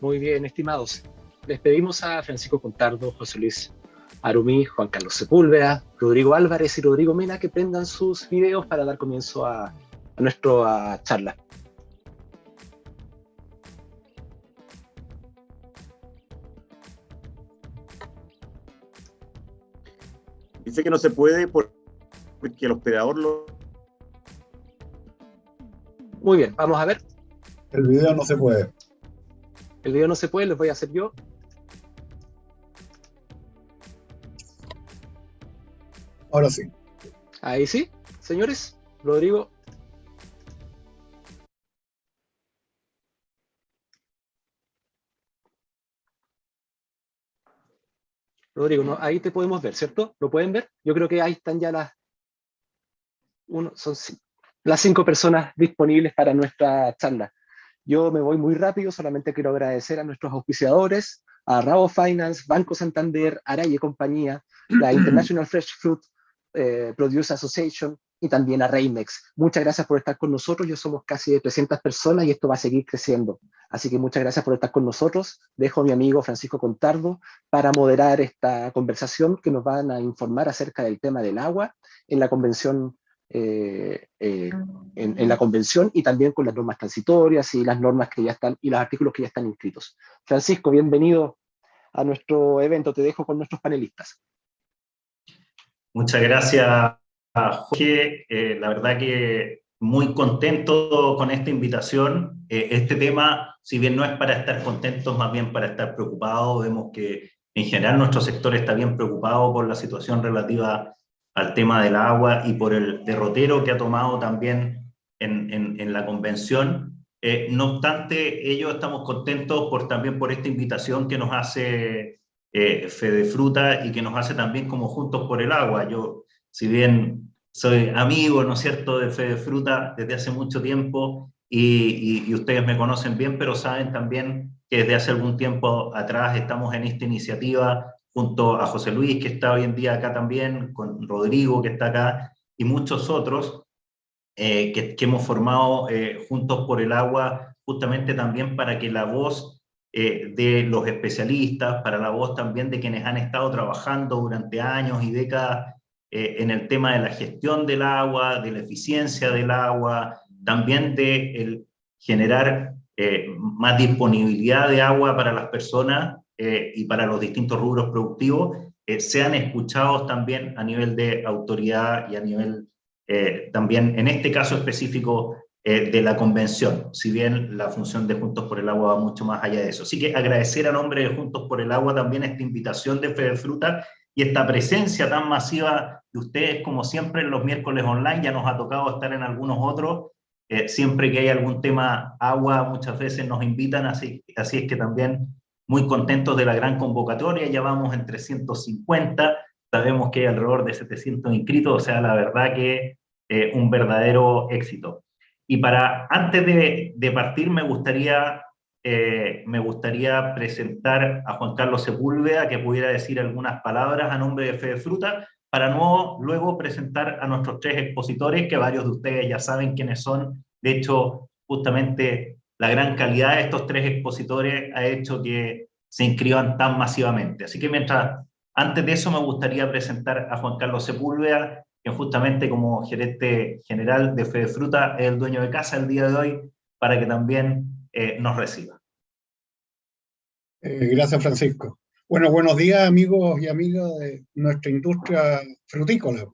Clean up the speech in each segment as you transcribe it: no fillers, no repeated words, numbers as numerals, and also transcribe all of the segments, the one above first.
Muy bien, estimados. Les pedimos a Francisco Contardo, José Luis Arumí, Juan Carlos Sepúlveda, Rodrigo Álvarez y Rodrigo Mena que prendan sus videos para dar comienzo a nuestra charla. Dice que no se puede porque el hospedador lo... Muy bien, vamos a ver. El video no se puede. El video no se puede, lo voy a hacer yo. Ahora sí. Ahí sí, señores. Rodrigo. Rodrigo, no, ahí te podemos ver, ¿cierto? ¿Lo pueden ver? Yo creo que ahí están ya las 5 personas disponibles para nuestra charla. Yo me voy muy rápido, solamente quiero agradecer a nuestros auspiciadores, a Rabo Finance, Banco Santander, Araya y compañía, la International Fresh Fruit Produce Association y también a Reimex. Muchas gracias por estar con nosotros, ya somos casi de 300 personas y esto va a seguir creciendo. Así que muchas gracias por estar con nosotros. Dejo a mi amigo Francisco Contardo para moderar esta conversación que nos van a informar acerca del tema del agua en la convención en la convención y también con las normas transitorias y las normas que ya están y los artículos que ya están inscritos. Francisco, bienvenido a nuestro evento. Te dejo con nuestros panelistas. Muchas gracias, Jorge. La verdad que muy contento con esta invitación. Este tema, si bien no es para estar contentos, más bien para estar preocupados, vemos que en general nuestro sector está bien preocupado por la situación relativa al tema del agua y por el derrotero que ha tomado también en la convención. No obstante, ellos estamos contentos también por esta invitación que nos hace Fedefruta y que nos hace también como Juntos por el Agua. Yo, si bien soy amigo, ¿no es cierto?, de Fedefruta desde hace mucho tiempo y ustedes me conocen bien, pero saben también que desde hace algún tiempo atrás estamos en esta iniciativa junto a José Luis, que está hoy en día acá también, con Rodrigo, que está acá, y muchos otros que hemos formado Juntos por el Agua, justamente también para que la voz de los especialistas, para la voz también de quienes han estado trabajando durante años y décadas en el tema de la gestión del agua, de la eficiencia del agua, también de generar más disponibilidad de agua para las personas y para los distintos rubros productivos, sean escuchados también a nivel de autoridad y a nivel también, en este caso específico, de la convención, si bien la función de Juntos por el Agua va mucho más allá de eso. Así que agradecer a nombre de Juntos por el Agua también esta invitación de Fedefruta y esta presencia tan masiva de ustedes, como siempre en los miércoles online. Ya nos ha tocado estar en algunos otros, siempre que hay algún tema agua muchas veces nos invitan, así es que también muy contentos de la gran convocatoria. Ya vamos en 350, sabemos que hay alrededor de 700 inscritos, o sea, la verdad que un verdadero éxito. Y antes de partir, me gustaría presentar a Juan Carlos Sepúlveda, que pudiera decir algunas palabras a nombre de Fedefruta, para luego presentar a nuestros 3 expositores, que varios de ustedes ya saben quiénes son. De hecho, justamente la gran calidad de estos 3 expositores ha hecho que se inscriban tan masivamente. Así que antes de eso me gustaría presentar a Juan Carlos Sepúlveda, que justamente como gerente general de Fedefruta es el dueño de casa el día de hoy, para que también nos reciba. Gracias, Francisco. Bueno, buenos días, amigos y amigas de nuestra industria frutícola.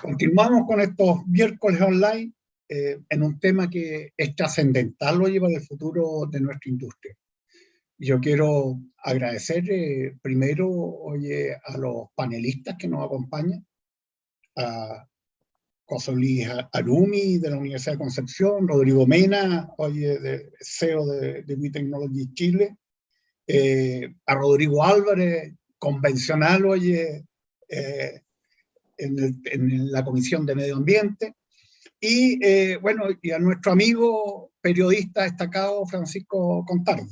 Continuamos con estos miércoles online en un tema que es trascendental, lo lleva del futuro de nuestra industria. Yo quiero agradecer primero a los panelistas que nos acompañan, a José Luis Arumí de la Universidad de Concepción, Rodrigo Mena, CEO de We Technology Chile, a Rodrigo Álvarez, convencional, en la Comisión de Medio Ambiente, y bueno, y a nuestro amigo periodista destacado Francisco Contardo.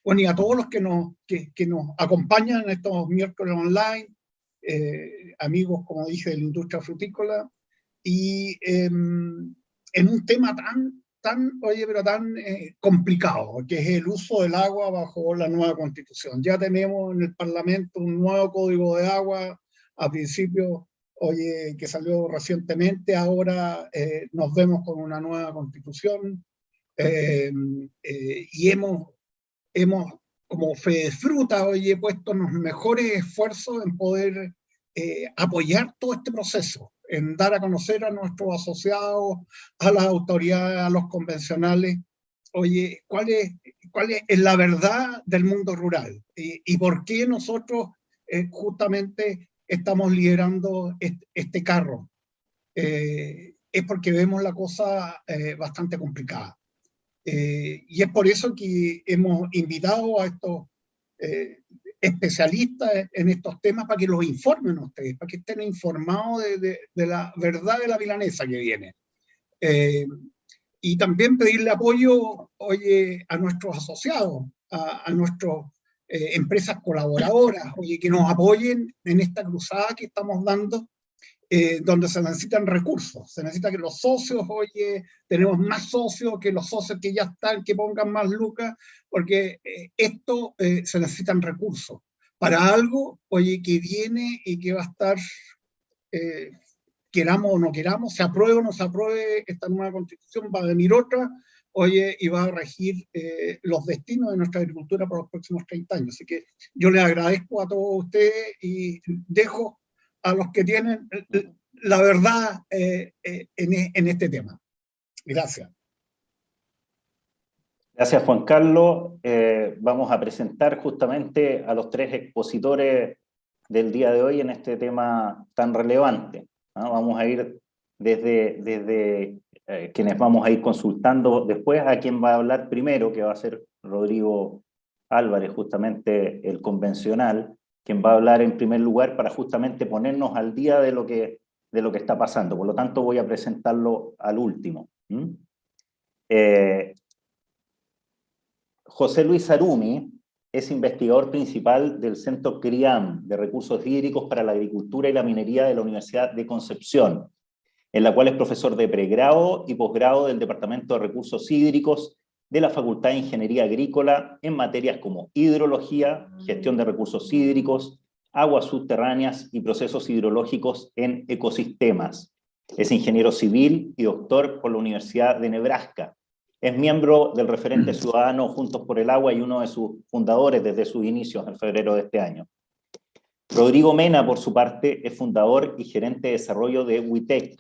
Bueno, y a todos los que nos acompañan en estos miércoles online, amigos, como dije, de la industria frutícola, y en un tema tan pero tan complicado, que es el uso del agua bajo la nueva Constitución. Ya tenemos en el Parlamento un nuevo Código de Agua, a principio, que salió recientemente, ahora nos vemos con una nueva Constitución, y hemos como Fedefruta, puesto los mejores esfuerzos en poder apoyar todo este proceso, en dar a conocer a nuestros asociados, a las autoridades, a los convencionales, cuál es la verdad del mundo rural y por qué nosotros justamente estamos liderando este carro. Es porque vemos la cosa bastante complicada. Y es por eso que hemos invitado a estos especialistas en estos temas para que los informen a ustedes, para que estén informados de la verdad de la milanesa que viene. Y también pedirle apoyo, a nuestros asociados, a nuestras empresas colaboradoras, que nos apoyen en esta cruzada que estamos dando, donde se necesitan recursos, se necesita que los socios, tenemos más socios, que los socios que ya están, que pongan más lucas, porque se necesitan recursos para algo, que viene y que va a estar, queramos o no queramos, se apruebe o no se apruebe esta nueva Constitución, va a venir otra, y va a regir los destinos de nuestra agricultura por los próximos 30 años. Así que yo les agradezco a todos ustedes y dejo a los que tienen la verdad en este tema. Gracias. Gracias, Juan Carlos. Vamos a presentar justamente a los tres expositores del día de hoy en este tema tan relevante, ¿no? Vamos a ir desde quienes vamos a ir consultando después a quien va a hablar primero, que va a ser Rodrigo Álvarez, justamente el convencional, quien va a hablar en primer lugar para justamente ponernos al día de lo que está pasando. Por lo tanto, voy a presentarlo al último. José Luis Arumi es investigador principal del Centro CRIAM de Recursos Hídricos para la Agricultura y la Minería de la Universidad de Concepción, en la cual es profesor de pregrado y posgrado del Departamento de Recursos Hídricos de la Facultad de Ingeniería Agrícola en materias como hidrología, gestión de recursos hídricos, aguas subterráneas y procesos hidrológicos en ecosistemas. Es ingeniero civil y doctor por la Universidad de Nebraska. Es miembro del referente ciudadano Juntos por el Agua y uno de sus fundadores desde sus inicios en febrero de este año. Rodrigo Mena, por su parte, es fundador y gerente de desarrollo de WITEC,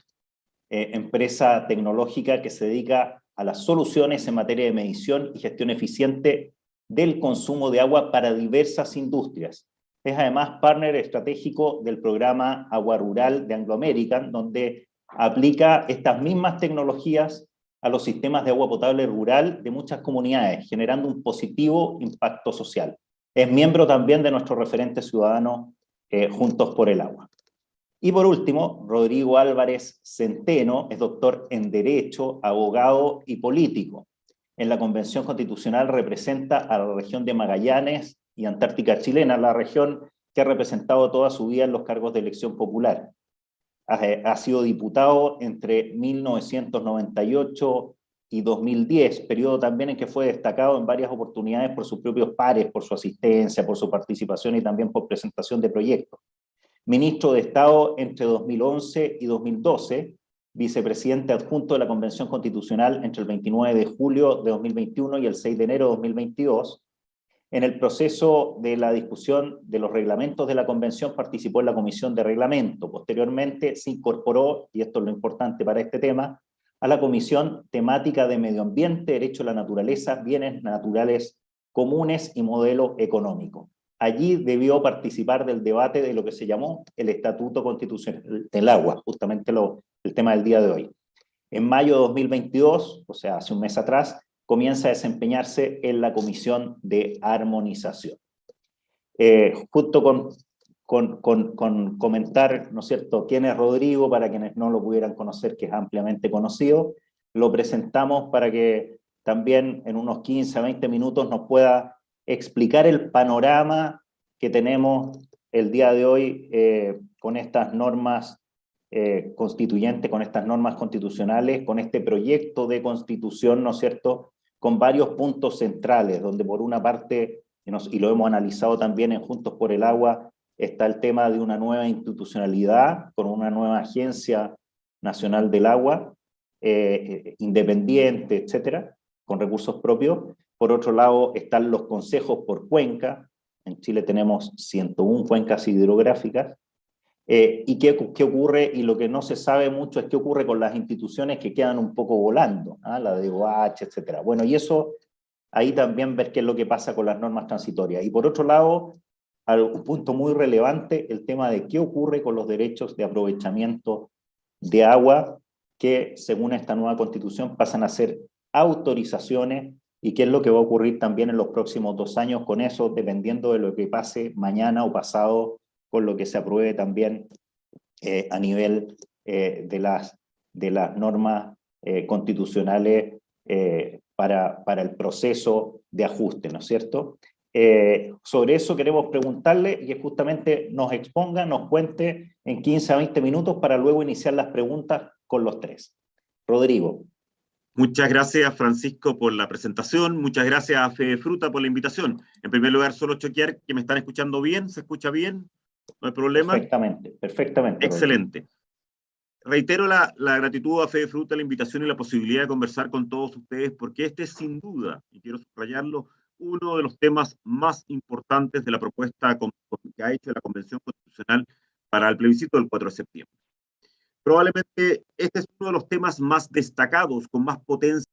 empresa tecnológica que se dedica a las soluciones en materia de medición y gestión eficiente del consumo de agua para diversas industrias. Es además partner estratégico del programa Agua Rural de Anglo American, donde aplica estas mismas tecnologías a los sistemas de agua potable rural de muchas comunidades, generando un positivo impacto social. Es miembro también de nuestro referente ciudadano Juntos por el Agua. Y por último, Rodrigo Álvarez Centeno es doctor en Derecho, abogado y político. En la Convención Constitucional representa a la región de Magallanes y Antártica chilena, la región que ha representado toda su vida en los cargos de elección popular. Ha sido diputado entre 1998 y 2010, periodo también en que fue destacado en varias oportunidades por sus propios pares, por su asistencia, por su participación y también por presentación de proyectos. Ministro de Estado entre 2011 y 2012, vicepresidente adjunto de la Convención Constitucional entre el 29 de julio de 2021 y el 6 de enero de 2022. En el proceso de la discusión de los reglamentos de la Convención participó en la Comisión de Reglamento. Posteriormente se incorporó, y esto es lo importante para este tema, a la Comisión Temática de Medio Ambiente, Derecho a la Naturaleza, Bienes Naturales Comunes y Modelo Económico. Allí debió participar del debate de lo que se llamó el Estatuto Constitucional del Agua, justamente el tema del día de hoy. En mayo de 2022, o sea, hace un mes atrás, comienza a desempeñarse en la Comisión de Armonización. Junto con comentar, ¿no es cierto?, quién es Rodrigo, para quienes no lo pudieran conocer, que es ampliamente conocido, lo presentamos para que también en unos 15 a 20 minutos nos pueda explicar el panorama que tenemos el día de hoy con estas normas constituyente, con estas normas constitucionales, con este proyecto de constitución, ¿no es cierto?, con varios puntos centrales, donde por una parte, y lo hemos analizado también en Juntos por el Agua, está el tema de una nueva institucionalidad, con una nueva Agencia Nacional del Agua, independiente, etcétera, con recursos propios. Por otro lado, están los consejos por cuenca. En Chile tenemos 101 cuencas hidrográficas. ¿Y qué ocurre? Y lo que no se sabe mucho es qué ocurre con las instituciones que quedan un poco volando, ¿ah? La de OH, etcétera. Bueno, y eso, ahí también ver qué es lo que pasa con las normas transitorias. Y por otro lado, un punto muy relevante, el tema de qué ocurre con los derechos de aprovechamiento de agua, que según esta nueva constitución pasan a ser autorizaciones, y qué es lo que va a ocurrir también en los próximos 2 años con eso, dependiendo de lo que pase mañana o pasado, con lo que se apruebe también a nivel de las normas constitucionales para el proceso de ajuste, ¿no es cierto? Sobre eso queremos preguntarle y que justamente nos exponga, nos cuente en 15 a 20 minutos para luego iniciar las preguntas con los tres. Rodrigo. Muchas gracias, Francisco, por la presentación. Muchas gracias a Fedefruta por la invitación. En primer lugar, solo chequear que me están escuchando bien. ¿Se escucha bien? ¿No hay problema? Perfectamente, perfectamente. Excelente. Reitero la gratitud a Fedefruta, la invitación y la posibilidad de conversar con todos ustedes, porque este es sin duda, y quiero subrayarlo, uno de los temas más importantes de la propuesta que ha hecho la Convención Constitucional para el plebiscito del 4 de septiembre. Probablemente este es uno de los temas más destacados, con más potencia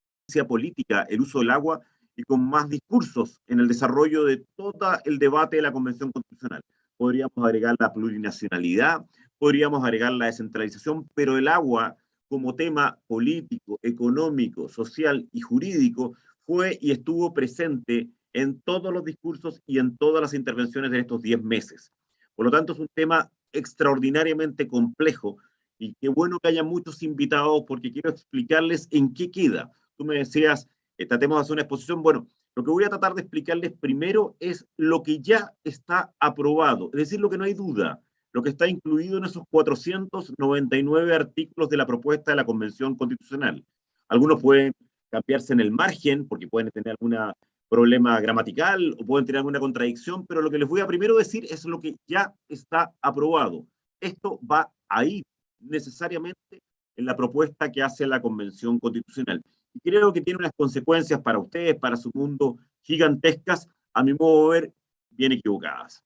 política, el uso del agua, y con más discursos en el desarrollo de todo el debate de la Convención Constitucional. Podríamos agregar la plurinacionalidad, podríamos agregar la descentralización, pero el agua como tema político, económico, social y jurídico fue y estuvo presente en todos los discursos y en todas las intervenciones de estos 10 meses. Por lo tanto, es un tema extraordinariamente complejo, y qué bueno que haya muchos invitados porque quiero explicarles en qué queda. Tú me decías, tratemos de hacer una exposición. Bueno, lo que voy a tratar de explicarles primero es lo que ya está aprobado, es decir, lo que no hay duda, lo que está incluido en esos 499 artículos de la propuesta de la Convención Constitucional. Algunos pueden cambiarse en el margen porque pueden tener algún problema gramatical o pueden tener alguna contradicción, pero lo que les voy a primero decir es lo que ya está aprobado. Esto va a ir necesariamente en la propuesta que hace la Convención Constitucional. Y creo que tiene unas consecuencias para ustedes, para su mundo, gigantescas, a mi modo de ver, bien equivocadas.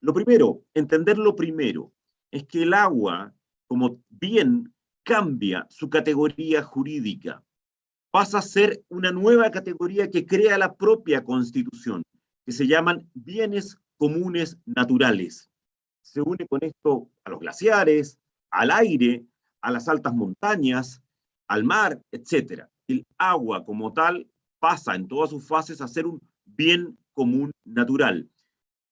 Lo primero, entender lo primero, es que el agua, como bien, cambia su categoría jurídica. Pasa a ser una nueva categoría que crea la propia Constitución, que se llaman bienes comunes naturales. Se une con esto a los glaciares, al aire, a las altas montañas, al mar, etc. El agua como tal pasa en todas sus fases a ser un bien común natural.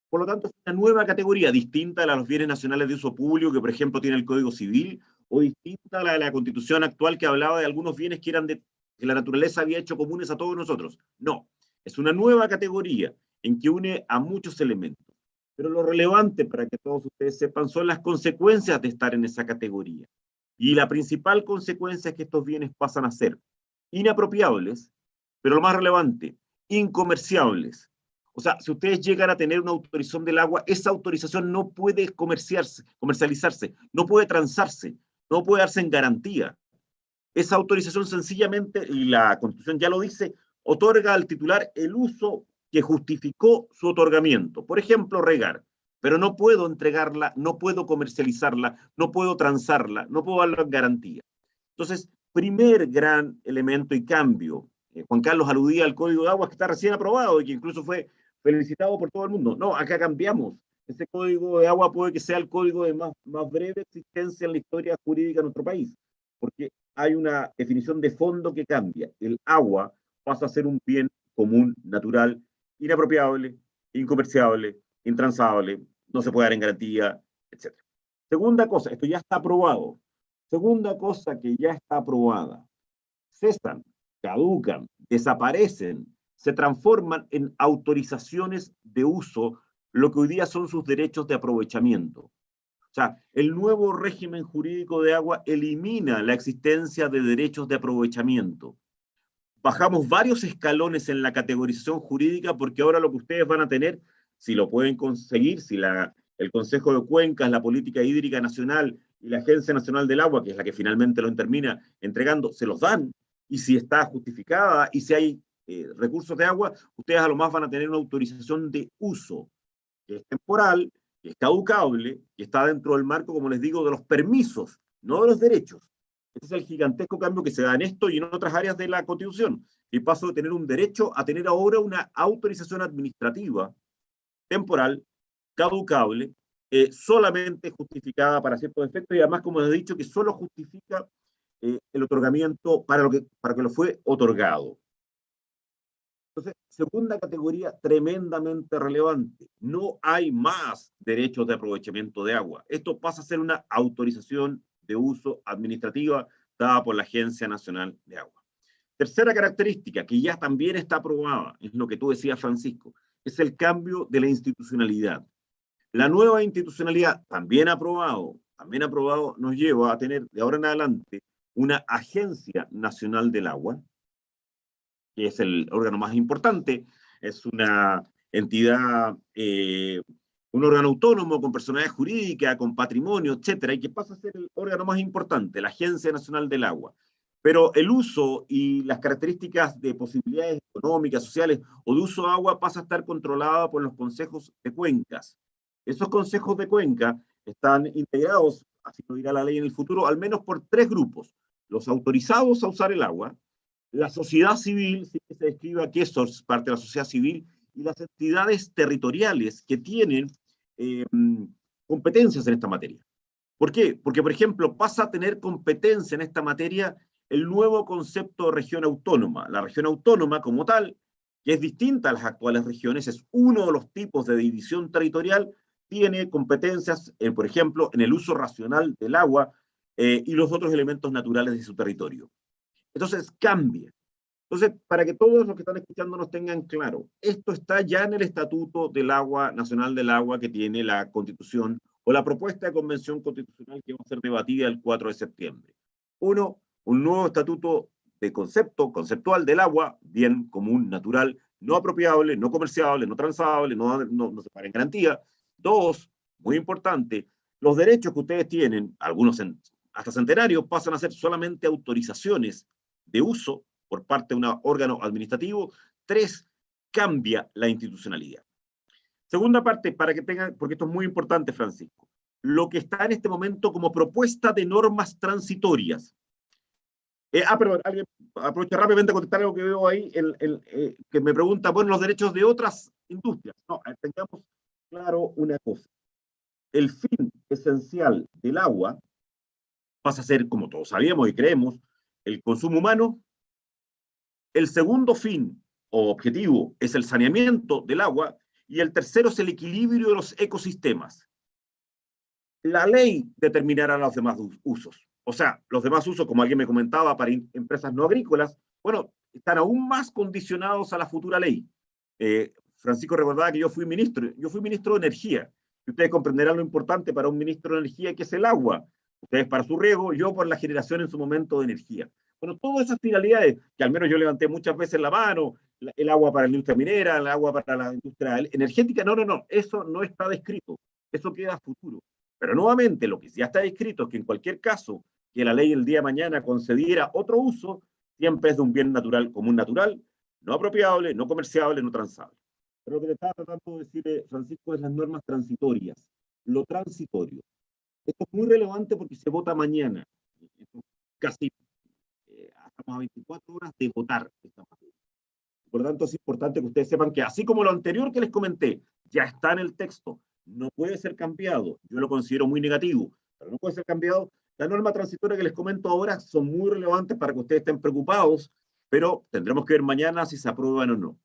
Por lo tanto, es una nueva categoría, distinta a la de los bienes nacionales de uso público, que por ejemplo tiene el Código Civil, o distinta a la de la Constitución actual, que hablaba de algunos bienes que la naturaleza había hecho comunes a todos nosotros. No, es una nueva categoría en que une a muchos elementos. Pero lo relevante, para que todos ustedes sepan, son las consecuencias de estar en esa categoría. Y la principal consecuencia es que estos bienes pasan a ser inapropiables, pero lo más relevante, incomerciables. O sea, si ustedes llegan a tener una autorización del agua, esa autorización no puede comercializarse, no puede transarse, no puede darse en garantía. Esa autorización sencillamente, y la Constitución ya lo dice, otorga al titular el uso que justificó su otorgamiento. Por ejemplo, regar. Pero no puedo entregarla, no puedo comercializarla, no puedo transarla, no puedo darla en garantía. Entonces, primer gran elemento y cambio. Juan Carlos aludía al Código de Aguas que está recién aprobado y que incluso fue felicitado por todo el mundo. No, acá cambiamos. Ese Código de Agua puede que sea el código de más breve existencia en la historia jurídica de nuestro país, porque hay una definición de fondo que cambia. El agua pasa a ser un bien común natural, inapropiable, incomerciable, intransable, no se puede dar en garantía, etc. Segunda cosa, esto ya está aprobado. Segunda cosa que ya está aprobada. Cesan, caducan, desaparecen, se transforman en autorizaciones de uso, lo que hoy día son sus derechos de aprovechamiento. O sea, el nuevo régimen jurídico de agua elimina la existencia de derechos de aprovechamiento. Bajamos varios escalones en la categorización jurídica porque ahora lo que ustedes van a tener, si lo pueden conseguir, si el Consejo de Cuencas, la Política Hídrica Nacional y la Agencia Nacional del Agua, que es la que finalmente lo termina entregando, se los dan, y si está justificada, y si hay recursos de agua, ustedes a lo más van a tener una autorización de uso, que es temporal, que es caducable, que está dentro del marco, como les digo, de los permisos, no de los derechos. Este es el gigantesco cambio que se da en esto y en otras áreas de la Constitución. Y paso de tener un derecho a tener ahora una autorización administrativa, temporal, caducable, solamente justificada para ciertos efectos y además, como les he dicho, que solo justifica el otorgamiento para que lo fue otorgado. Entonces, segunda categoría tremendamente relevante. No hay más derechos de aprovechamiento de agua. Esto pasa a ser una autorización de uso administrativa dada por la Agencia Nacional de Agua. Tercera característica, que ya también está aprobada, es lo que tú decías, Francisco, es el cambio de la institucionalidad. La nueva institucionalidad, también aprobado, nos lleva a tener de ahora en adelante una Agencia Nacional del Agua, que es el órgano más importante, es una entidad, un órgano autónomo con personalidad jurídica, con patrimonio, etcétera, y que pasa a ser el órgano más importante, la Agencia Nacional del Agua. Pero el uso y las características de posibilidades económicas, sociales o de uso de agua pasa a estar controlada por los consejos de cuencas. Esos consejos de cuenca están integrados, así lo dirá la ley en el futuro, al menos por 3 grupos. Los autorizados a usar el agua, la sociedad civil, sí que se describe aquí, eso es parte de la sociedad civil, y las entidades territoriales que tienen competencias en esta materia. ¿Por qué? Porque, por ejemplo, pasa a tener competencia en esta materia el nuevo concepto de región autónoma. La región autónoma como tal, que es distinta a las actuales regiones, es uno de los tipos de división territorial, tiene competencias, por ejemplo, en el uso racional del agua y los otros elementos naturales de su territorio. Entonces, cambia. Entonces, para que todos los que están escuchando nos tengan claro, esto está ya en el Estatuto del Agua, Nacional del Agua, que tiene la Constitución, o la propuesta de convención constitucional que va a ser debatida el 4 de septiembre. Uno, un nuevo estatuto de conceptual del agua, bien común, natural, no apropiable, no comerciable, no transable, no se para en garantía. 2, muy importante, los derechos que ustedes tienen, algunos hasta centenarios, pasan a ser solamente autorizaciones de uso por parte de un órgano administrativo. 3, cambia la institucionalidad. Segunda parte, para que tengan, porque esto es muy importante, Francisco, lo que está en este momento como propuesta de normas transitorias. Perdón, alguien aprovecha rápidamente a contestar algo que veo ahí, que me pregunta, bueno, los derechos de otras industrias. No, tengamos claro una cosa. El fin esencial del agua pasa a ser, como todos sabíamos y creemos, el consumo humano. El segundo fin o objetivo es el saneamiento del agua, y el tercero es el equilibrio de los ecosistemas. La ley determinará los demás usos. O sea, los demás usos, como alguien me comentaba, para empresas no agrícolas, bueno, están aún más condicionados a la futura ley. Francisco recordaba que yo fui ministro de Energía, y ustedes comprenderán lo importante para un ministro de Energía que es el agua. Ustedes para su riego, yo por la generación en su momento de energía. Bueno, todas esas finalidades, que al menos yo levanté muchas veces la mano, el agua para la industria minera, el agua para la industria energética, no, eso no está descrito, eso queda a futuro. Pero nuevamente, lo que ya está descrito es que en cualquier caso, que la ley el día de mañana concediera otro uso, siempre es de un bien natural, común natural, no apropiable, no comerciable, no transable. Pero lo que le estaba tratando de decir, Francisco, es las normas transitorias, lo transitorio. Esto es muy relevante porque se vota mañana. Casi estamos a 24 horas de votar esta materia. Por lo tanto, es importante que ustedes sepan que así como lo anterior que les comenté, ya está en el texto, no puede ser cambiado. Yo lo considero muy negativo, pero no puede ser cambiado. La norma transitoria que les comento ahora son muy relevantes para que ustedes estén preocupados, pero tendremos que ver mañana si se aprueban o no.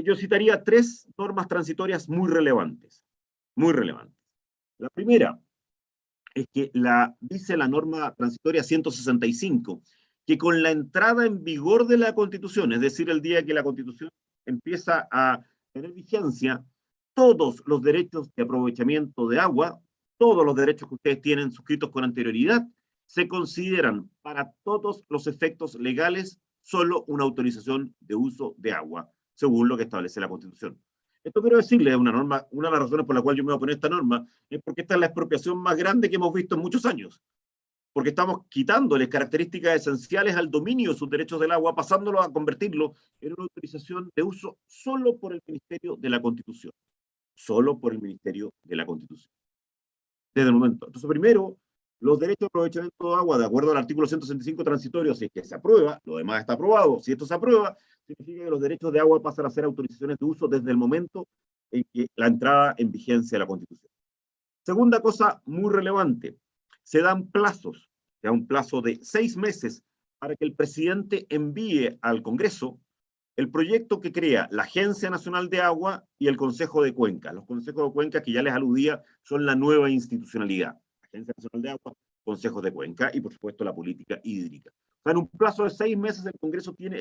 Yo citaría 3 normas transitorias muy relevantes. Muy relevantes. La primera es que dice la norma transitoria 165, que con la entrada en vigor de la Constitución, es decir, el día que la Constitución empieza a tener vigencia, todos los derechos de aprovechamiento de agua todos los derechos que ustedes tienen suscritos con anterioridad se consideran para todos los efectos legales solo una autorización de uso de agua, según lo que establece la Constitución. Esto quiero decirles, una norma, una de las razones por la cual yo me voy a poner esta norma, es porque esta es la expropiación más grande que hemos visto en muchos años. Porque estamos quitándoles características esenciales al dominio de sus derechos del agua, pasándolo a convertirlo en una autorización de uso solo por el Ministerio de la Constitución. Solo por el Ministerio de la Constitución. Desde el momento. Entonces, primero, los derechos de aprovechamiento de agua, de acuerdo al artículo 165 transitorio, si es que se aprueba, lo demás está aprobado, si esto se aprueba, significa que los derechos de agua pasan a ser autorizaciones de uso desde el momento en que la entrada en vigencia de la Constitución. Segunda cosa muy relevante, se dan plazos, se da un plazo de 6 meses para que el presidente envíe al Congreso el proyecto que crea la Agencia Nacional de Agua y el Consejo de Cuenca. Los consejos de cuenca, que ya les aludía, son la nueva institucionalidad. Agencia Nacional de Agua, Consejos de Cuenca y, por supuesto, la política hídrica. O sea, en un plazo de 6 meses el Congreso tiene,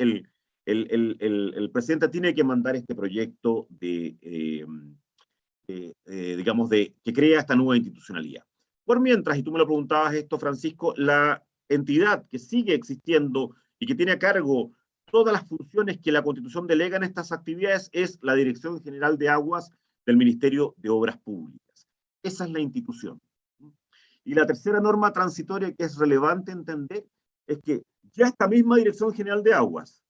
el presidente tiene que mandar este proyecto digamos, que crea esta nueva institucionalidad. Por mientras, y tú me lo preguntabas esto, Francisco, la entidad que sigue existiendo y que tiene a cargo todas las funciones que la Constitución delega en estas actividades es la Dirección General de Aguas del Ministerio de Obras Públicas. Esa es la institución. Y la tercera norma transitoria que es relevante entender es que ya esta misma Dirección General de Aguas,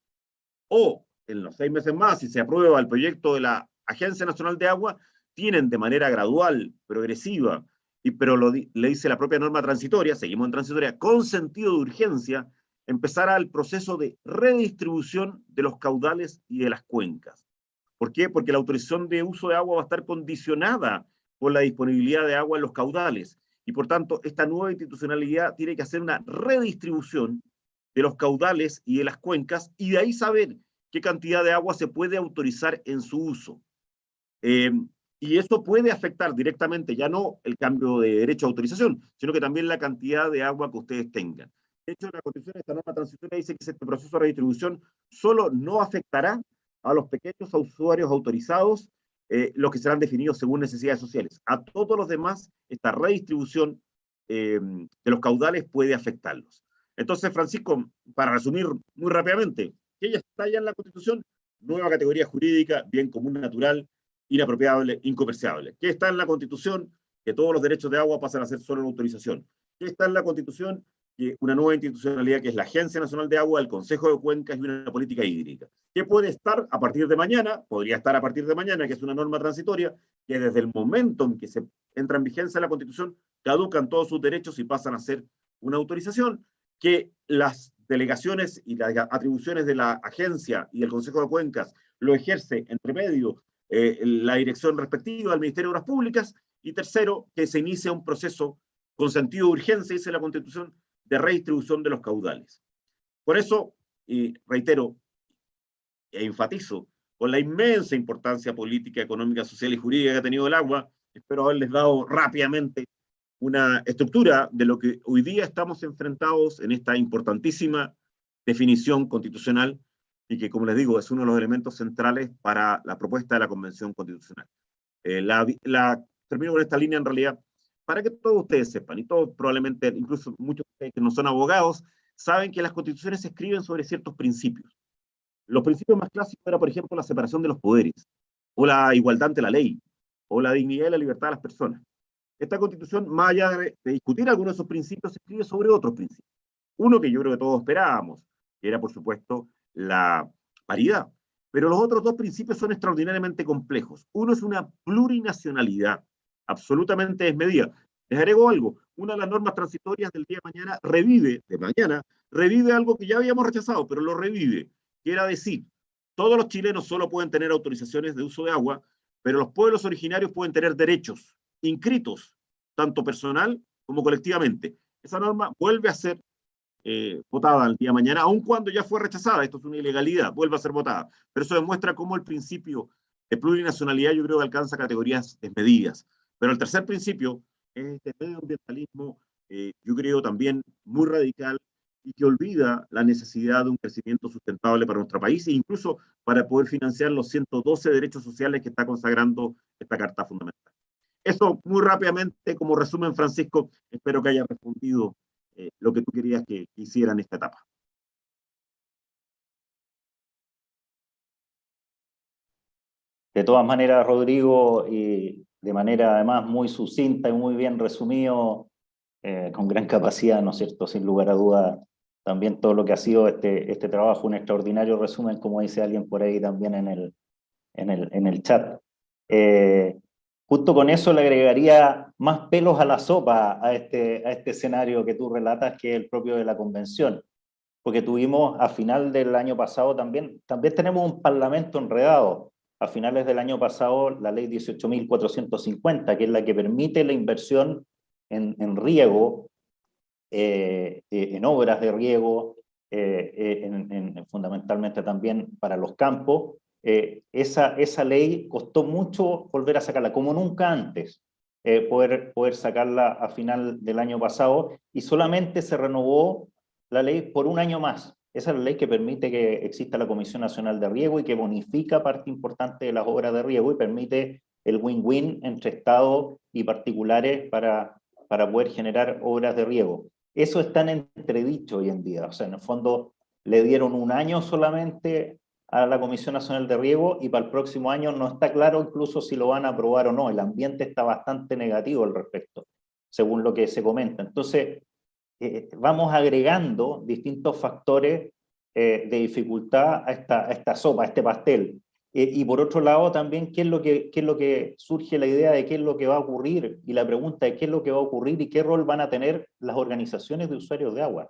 o en los 6 meses más, si se aprueba el proyecto de la Agencia Nacional de Agua, tienen de manera gradual, progresiva, pero le dice la propia norma transitoria, seguimos en transitoria, con sentido de urgencia, empezará el proceso de redistribución de los caudales y de las cuencas. ¿Por qué? Porque la autorización de uso de agua va a estar condicionada por la disponibilidad de agua en los caudales, y por tanto esta nueva institucionalidad tiene que hacer una redistribución de los caudales y de las cuencas, y de ahí saber qué cantidad de agua se puede autorizar en su uso. Y eso puede afectar directamente ya no el cambio de derecho a autorización, sino que también la cantidad de agua que ustedes tengan. De hecho, la Constitución, esta norma transitoria dice que este proceso de redistribución solo no afectará a los pequeños usuarios autorizados, los que serán definidos según necesidades sociales. A todos los demás, esta redistribución de los caudales puede afectarlos. Entonces, Francisco, para resumir muy rápidamente, que ya está ya en la Constitución, nueva categoría jurídica, bien común natural, inapropiable, incomerciable. ¿Qué está en la Constitución? Que todos los derechos de agua pasan a ser solo una autorización. ¿Qué está en la Constitución? Que una nueva institucionalidad que es la Agencia Nacional de Agua, el Consejo de Cuencas y una política hídrica. ¿Qué puede estar a partir de mañana? Podría estar a partir de mañana, que es una norma transitoria, que desde el momento en que se entra en vigencia la Constitución, caducan todos sus derechos y pasan a ser una autorización, que las delegaciones y las atribuciones de la agencia y el Consejo de Cuencas lo ejerce entre medio la dirección respectiva del Ministerio de Obras Públicas, y tercero, que se inicia un proceso con sentido de urgencia, dice la Constitución, de redistribución de los caudales. Por eso, reitero e enfatizo, con la inmensa importancia política, económica, social y jurídica que ha tenido el agua, espero haberles dado rápidamente una estructura de lo que hoy día estamos enfrentados en esta importantísima definición constitucional, y que, como les digo, es uno de los elementos centrales para la propuesta de la Convención Constitucional. Termino con esta línea en realidad, para que todos ustedes sepan, y todos probablemente, incluso muchos de ustedes que no son abogados, saben que las constituciones se escriben sobre ciertos principios. Los principios más clásicos eran, por ejemplo, la separación de los poderes, o la igualdad ante la ley, o la dignidad y la libertad de las personas. Esta Constitución, más allá de discutir algunos de esos principios, se escribe sobre otros principios. Uno que yo creo que todos esperábamos, que era, por supuesto, la paridad. Pero los otros 2 principios son extraordinariamente complejos. Uno es una plurinacionalidad absolutamente desmedida. Les agrego algo. Una de las normas transitorias del día de mañana revive algo que ya habíamos rechazado, pero lo revive, que era decir, todos los chilenos solo pueden tener autorizaciones de uso de agua, pero los pueblos originarios pueden tener derechos inscritos, tanto personal como colectivamente. Esa norma vuelve a ser votada el día de mañana, aun cuando ya fue rechazada. Esto es una ilegalidad, vuelve a ser votada. Pero eso demuestra cómo el principio de plurinacionalidad yo creo que alcanza categorías desmedidas. Pero el tercer principio es este medioambientalismo, yo creo también muy radical, y que olvida la necesidad de un crecimiento sustentable para nuestro país, e incluso para poder financiar los 112 derechos sociales que está consagrando esta Carta Fundamental. Eso muy rápidamente, como resumen, Francisco, espero que haya respondido lo que tú querías que hiciera en esta etapa. De todas maneras, Rodrigo, y de manera además muy sucinta y muy bien resumido, con gran capacidad, ¿no es cierto? Sin lugar a duda, también todo lo que ha sido este trabajo, un extraordinario resumen, como dice alguien por ahí también en el chat. Justo con eso le agregaría más pelos a la sopa a este escenario que tú relatas, que es el propio de la convención. Porque tuvimos a final del año pasado también tenemos un parlamento enredado. A finales del año pasado, la ley 18.450, que es la que permite la inversión en riego, en obras de riego, fundamentalmente también para los campos. Esa ley costó mucho volver a sacarla, como nunca antes, poder sacarla a final del año pasado, y solamente se renovó la ley por un año más. Esa es la ley que permite que exista la Comisión Nacional de Riego y que bonifica parte importante de las obras de riego y permite el win-win entre Estado y particulares para poder generar obras de riego. Eso está en entredicho hoy en día. O sea, en el fondo le dieron un año solamente a la Comisión Nacional de Riego y para el próximo año no está claro incluso si lo van a aprobar o no. El ambiente está bastante negativo al respecto, según lo que se comenta. Entonces, vamos agregando distintos factores de dificultad a esta sopa, a este pastel. Y por otro lado también, ¿qué es lo que surge la idea de qué es lo que va a ocurrir? Y la pregunta de qué es lo que va a ocurrir y qué rol van a tener las organizaciones de usuarios de agua.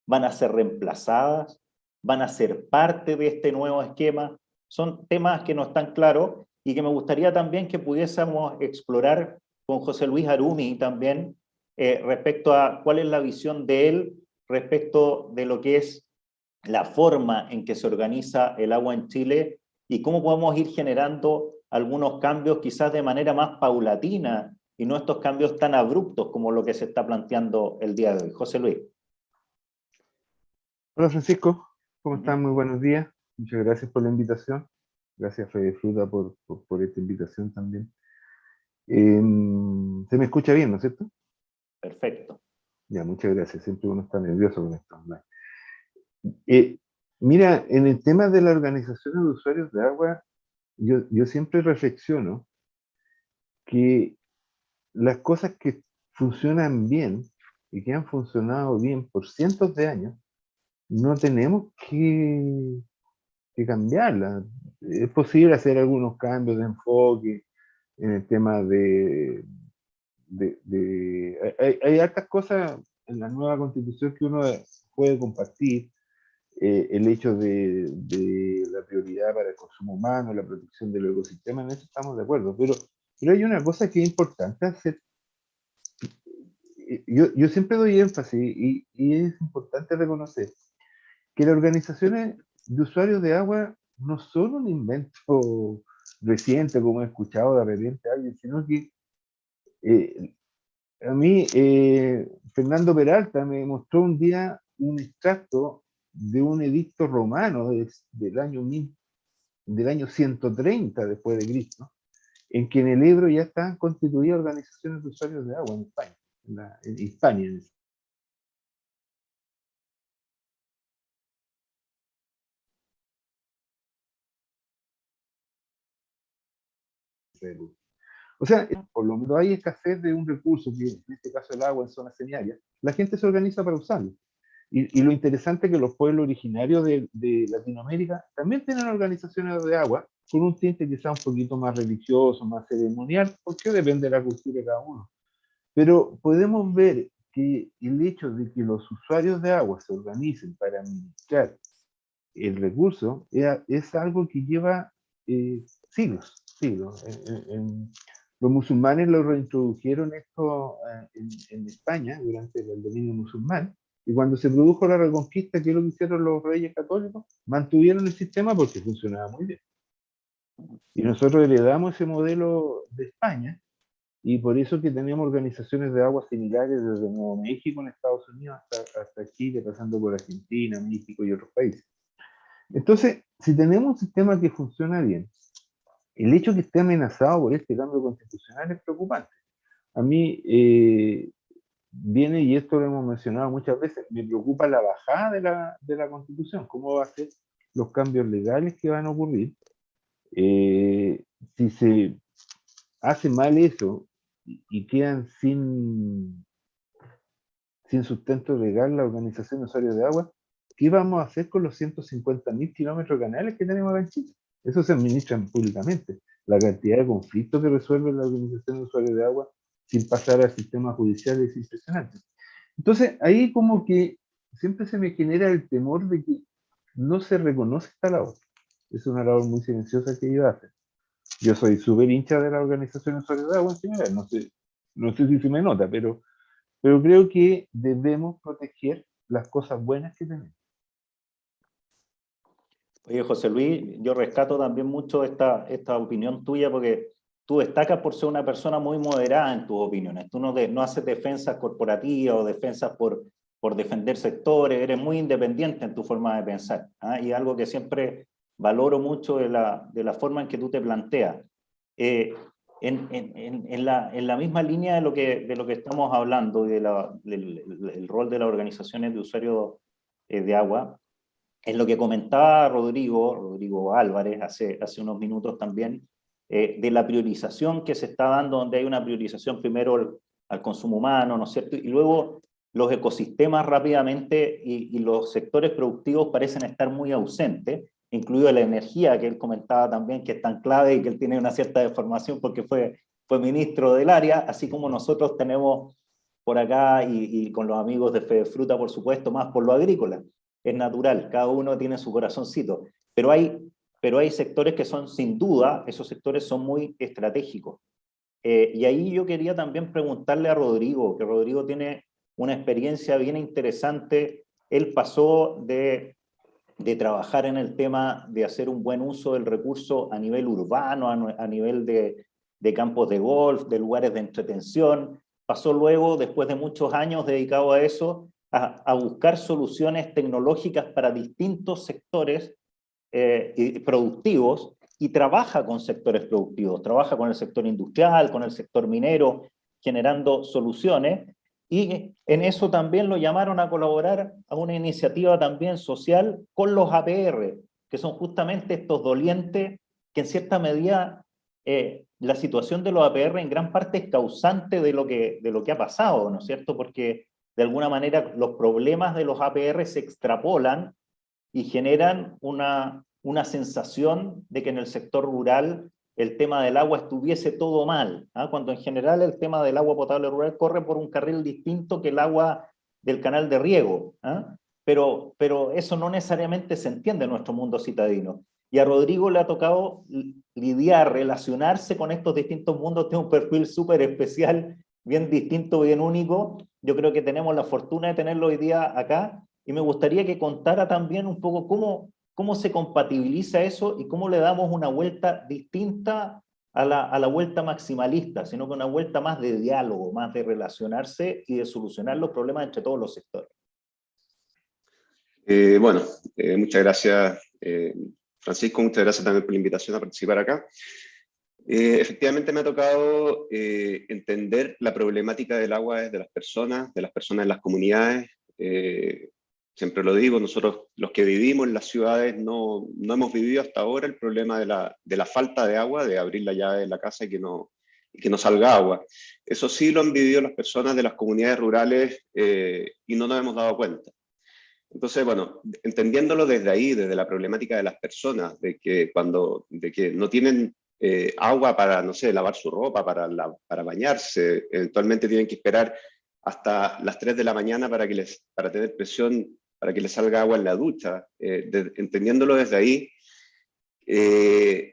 ¿Van a ser reemplazadas? ¿Van a ser parte de este nuevo esquema? Son temas que no están claros y que me gustaría también que pudiésemos explorar con José Luis Arumi también, respecto a cuál es la visión de él respecto de lo que es la forma en que se organiza el agua en Chile y cómo podemos ir generando algunos cambios quizás de manera más paulatina y no estos cambios tan abruptos como lo que se está planteando el día de hoy. José Luis. Hola Francisco, ¿cómo están? Muy buenos días. Muchas gracias por la invitación. Gracias Fede Fruta por esta invitación también. Se me escucha bien, ¿no es cierto? Perfecto. Ya, muchas gracias. Siempre uno está nervioso con esto online. Mira, en el tema de la organización de usuarios de agua, yo siempre reflexiono que las cosas que funcionan bien y que han funcionado bien por cientos de años, no tenemos que cambiarlas. Es posible hacer algunos cambios de enfoque en el tema hay hartas cosas en la nueva constitución que uno puede compartir. El hecho de la prioridad para el consumo humano, la protección del ecosistema, en eso estamos de acuerdo. Pero hay una cosa que es importante hacer. Yo siempre doy énfasis y es importante reconocer que las organizaciones de usuarios de agua no son un invento reciente, como he escuchado de repente a alguien, sino que a mí Fernando Peralta me mostró un día un extracto de un edicto romano del año 130 después de Cristo, en que en el Ebro ya estaban constituidas organizaciones de usuarios de agua en España, en Hispania. O sea, por lo menos hay escasez de un recurso, que en este caso el agua en zonas semiáridas, la gente se organiza para usarlo. Y lo interesante es que los pueblos originarios de Latinoamérica también tienen organizaciones de agua, con un tinte quizá un poquito más religioso, más ceremonial, porque depende de la cultura de cada uno. Pero podemos ver que el hecho de que los usuarios de agua se organicen para administrar el recurso es algo que lleva siglos. Los musulmanes lo reintrodujeron esto en España durante el dominio musulmán, y cuando se produjo la reconquista, ¿qué es lo que hicieron los reyes católicos? Mantuvieron el sistema porque funcionaba muy bien. Y nosotros heredamos ese modelo de España, y por eso que tenemos organizaciones de agua similares desde Nuevo México en Estados Unidos hasta Chile, pasando por Argentina, México y otros países. Entonces, si tenemos un sistema que funciona bien, el hecho que esté amenazado por este cambio constitucional es preocupante. A mí viene, y esto lo hemos mencionado muchas veces, me preocupa la bajada de la Constitución, cómo va a ser los cambios legales que van a ocurrir. Si se hace mal eso y quedan sin sustento legal la Organización de Usuarios de Agua, ¿qué vamos a hacer con los 150.000 kilómetros de canales que tenemos acá en Chile? Eso se administra públicamente. La cantidad de conflictos que resuelve la Organización de Usuarios de Agua sin pasar al sistema judicial es impresionante. Entonces, ahí como que siempre se me genera el temor de que no se reconoce esta labor. Es una labor muy silenciosa que ellos hacen. Yo soy súper hincha de la Organización de Usuarios de Agua en general, no sé si se me nota, pero creo que debemos proteger las cosas buenas que tenemos. Oye, José Luis, yo rescato también mucho esta opinión tuya, porque tú destacas por ser una persona muy moderada en tus opiniones. Tú no haces defensas corporativas o defensas por defender sectores, eres muy independiente en tu forma de pensar, ¿ah? Y algo que siempre valoro mucho de la forma en que tú te planteas. En la misma línea de lo que estamos hablando, del rol de las organizaciones de usuarios de agua, en lo que comentaba Rodrigo Álvarez hace unos minutos también, de la priorización que se está dando, donde hay una priorización primero al consumo humano, ¿no es cierto? Y luego los ecosistemas rápidamente y los sectores productivos parecen estar muy ausentes, incluido la energía, que él comentaba también, que es tan clave y que él tiene una cierta deformación porque fue ministro del área, así como nosotros tenemos por acá y con los amigos de Fedefruta, por supuesto, más por lo agrícola. Es natural, cada uno tiene su corazoncito, pero hay sectores que son, sin duda, esos sectores son muy estratégicos. Y ahí yo quería también preguntarle a Rodrigo, que Rodrigo tiene una experiencia bien interesante. Él pasó de trabajar en el tema de hacer un buen uso del recurso a nivel urbano, a nivel de campos de golf, de lugares de entretención. Pasó luego, después de muchos años dedicado a eso, a buscar soluciones tecnológicas para distintos sectores productivos, y trabaja con sectores productivos, trabaja con el sector industrial, con el sector minero, generando soluciones, y en eso también lo llamaron a colaborar a una iniciativa también social con los APR, que son justamente estos dolientes que en cierta medida la situación de los APR en gran parte es causante de lo que ha pasado, ¿no es cierto? Porque de alguna manera los problemas de los APR se extrapolan y generan una sensación de que en el sector rural el tema del agua estuviese todo mal, ¿ah? Cuando en general el tema del agua potable rural corre por un carril distinto que el agua del canal de riego, ¿ah? Pero eso no necesariamente se entiende en nuestro mundo citadino. Y a Rodrigo le ha tocado lidiar, relacionarse con estos distintos mundos, tiene un perfil súper especial, bien distinto, bien único. Yo creo que tenemos la fortuna de tenerlo hoy día acá, y me gustaría que contara también un poco cómo se compatibiliza eso y cómo le damos una vuelta distinta a la vuelta maximalista, sino que una vuelta más de diálogo, más de relacionarse y de solucionar los problemas entre todos los sectores. Muchas gracias, Francisco, muchas gracias también por la invitación a participar acá. Efectivamente me ha tocado entender la problemática del agua desde las personas en las comunidades. Siempre lo digo, nosotros los que vivimos en las ciudades no hemos vivido hasta ahora el problema de la falta de agua, de abrir la llave de la casa y que no salga agua. Eso sí lo han vivido las personas de las comunidades rurales y no nos hemos dado cuenta. Entonces, bueno, entendiéndolo desde ahí, desde la problemática de las personas, de que no tienen agua para, no sé, lavar su ropa, para bañarse, eventualmente tienen que esperar hasta las 3 de la mañana para tener presión, para que les salga agua en la ducha. Entendiéndolo desde ahí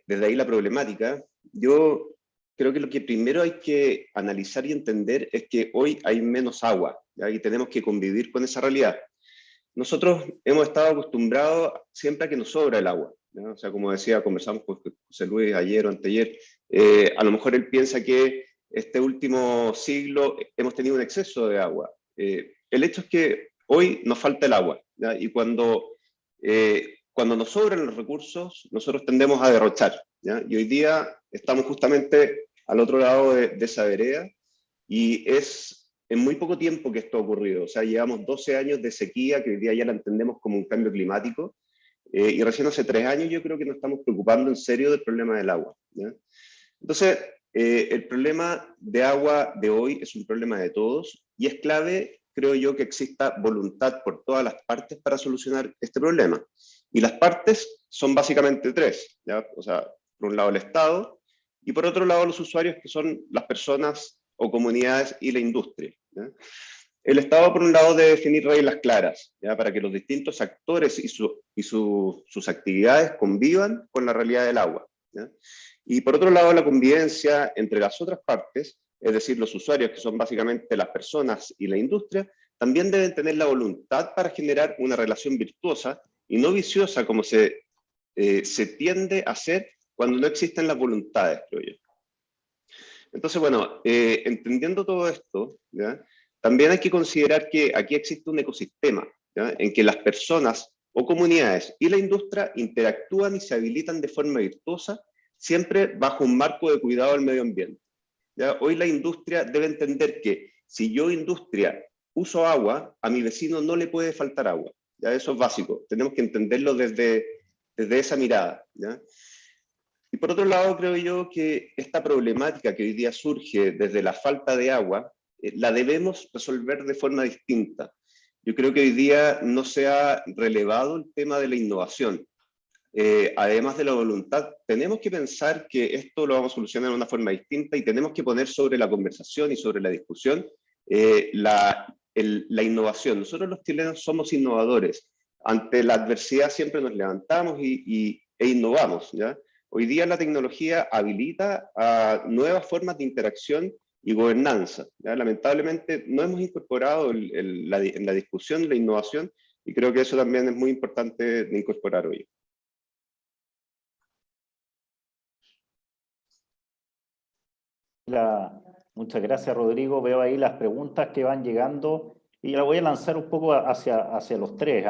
la problemática, yo creo que lo que primero hay que analizar y entender es que hoy hay menos agua, ¿ya? Y tenemos que convivir con esa realidad. Nosotros hemos estado acostumbrados siempre a que nos sobra el agua, ¿no? O sea, como decía, conversamos con José Luis ayer o anteayer, a lo mejor él piensa que este último siglo hemos tenido un exceso de agua. El hecho es que hoy nos falta el agua, ¿ya? Y cuando nos sobran los recursos, nosotros tendemos a derrochar, ¿ya? Y hoy día estamos justamente al otro lado de esa vereda, y es en muy poco tiempo que esto ha ocurrido. O sea, llevamos 12 años de sequía, que hoy día ya la entendemos como un cambio climático, y recién hace 3 años yo creo que nos estamos preocupando en serio del problema del agua, ¿ya? Entonces, el problema de agua de hoy es un problema de todos, y es clave, creo yo, que exista voluntad por todas las partes para solucionar este problema. Y las partes son básicamente 3, ¿ya? O sea, por un lado el Estado, y por otro lado los usuarios, que son las personas o comunidades y la industria, ¿ya? El Estado, por un lado, debe definir reglas claras, ¿ya? Para que los distintos actores y sus actividades convivan con la realidad del agua, ¿ya? Y por otro lado, la convivencia entre las otras partes, es decir, los usuarios, que son básicamente las personas y la industria, también deben tener la voluntad para generar una relación virtuosa y no viciosa, como se tiende a hacer cuando no existen las voluntades, creo yo. Entonces, bueno, entendiendo todo esto, ¿ya? También hay que considerar que aquí existe un ecosistema, ¿ya? En que las personas o comunidades y la industria interactúan y se habilitan de forma virtuosa, siempre bajo un marco de cuidado del medio ambiente, ¿ya? Hoy la industria debe entender que si yo, industria, uso agua, a mi vecino no le puede faltar agua, ¿ya? Eso es básico, tenemos que entenderlo desde esa mirada, ¿ya? Y por otro lado, creo yo que esta problemática que hoy día surge desde la falta de agua, la debemos resolver de forma distinta. Yo creo que hoy día no se ha relevado el tema de la innovación. Además de la voluntad, tenemos que pensar que esto lo vamos a solucionar de una forma distinta, y tenemos que poner sobre la conversación y sobre la discusión la innovación. Nosotros los chilenos somos innovadores. Ante la adversidad siempre nos levantamos e innovamos, ¿ya? Hoy día la tecnología habilita a nuevas formas de interacción y gobernanza, ¿ya? Lamentablemente no hemos incorporado en la discusión la innovación, y creo que eso también es muy importante de incorporar hoy. Muchas gracias, Rodrigo. Veo ahí las preguntas que van llegando y la voy a lanzar un poco hacia los tres,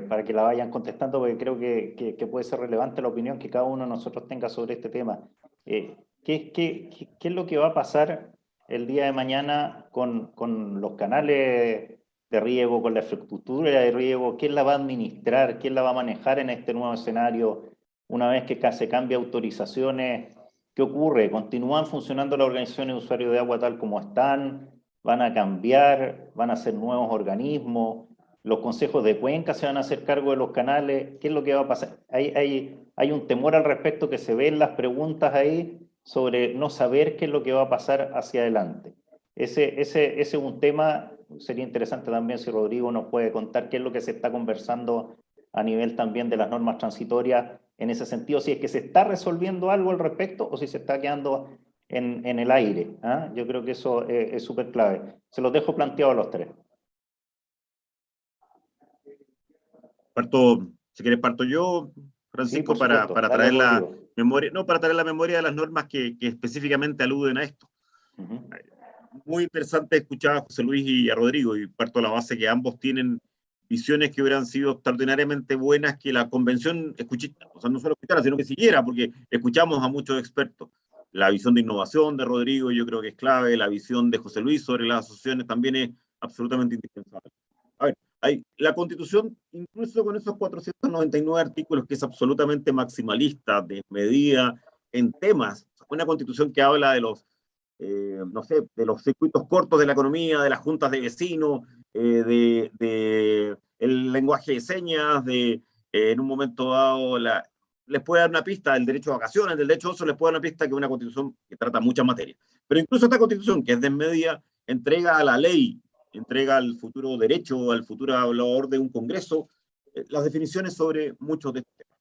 para que la vayan contestando, porque creo que puede ser relevante la opinión que cada uno de nosotros tenga sobre este tema. ¿Qué es lo que va a pasar el día de mañana con los canales de riego, con la infraestructura de riego? ¿Quién la va a administrar? ¿Quién la va a manejar en este nuevo escenario? Una vez que se cambie autorizaciones, ¿qué ocurre? ¿Continúan funcionando las organizaciones de usuarios de agua tal como están? ¿Van a cambiar? ¿Van a ser nuevos organismos? ¿Los consejos de cuenca se van a hacer cargo de los canales? ¿Qué es lo que va a pasar? Hay un temor al respecto que se ve en las preguntas ahí sobre no saber qué es lo que va a pasar hacia adelante. Ese es un tema, sería interesante también si Rodrigo nos puede contar qué es lo que se está conversando a nivel también de las normas transitorias en ese sentido, si es que se está resolviendo algo al respecto o si se está quedando en el aire, ¿ah? Yo creo que eso es súper clave. Se los dejo planteado a los tres. Si quieres parto yo, Francisco, Sí, para traer la memoria, para traer la memoria de las normas que específicamente aluden a esto. Muy interesante escuchar a José Luis y a Rodrigo, y parto de la base que ambos tienen visiones que hubieran sido extraordinariamente buenas que la convención o sea, no solo escuchara, sino que siguiera, porque escuchamos a muchos expertos. La visión de innovación de Rodrigo yo creo que es clave, la visión de José Luis sobre las asociaciones también es absolutamente indispensable. A ver, la Constitución, incluso con esos 499 artículos, que es absolutamente maximalista, desmedida en temas, una Constitución que habla de los, no sé, de los circuitos cortos de la economía, de las juntas de vecinos, de el lenguaje de señas, en un momento dado, les puede dar una pista del derecho a vacaciones, del derecho a ocio, les puede dar una pista que es una Constitución que trata muchas materias. Pero incluso esta Constitución, que es desmedida, entrega a la ley, entrega al futuro derecho, al futuro hablador de un Congreso, las definiciones sobre muchos de estos temas.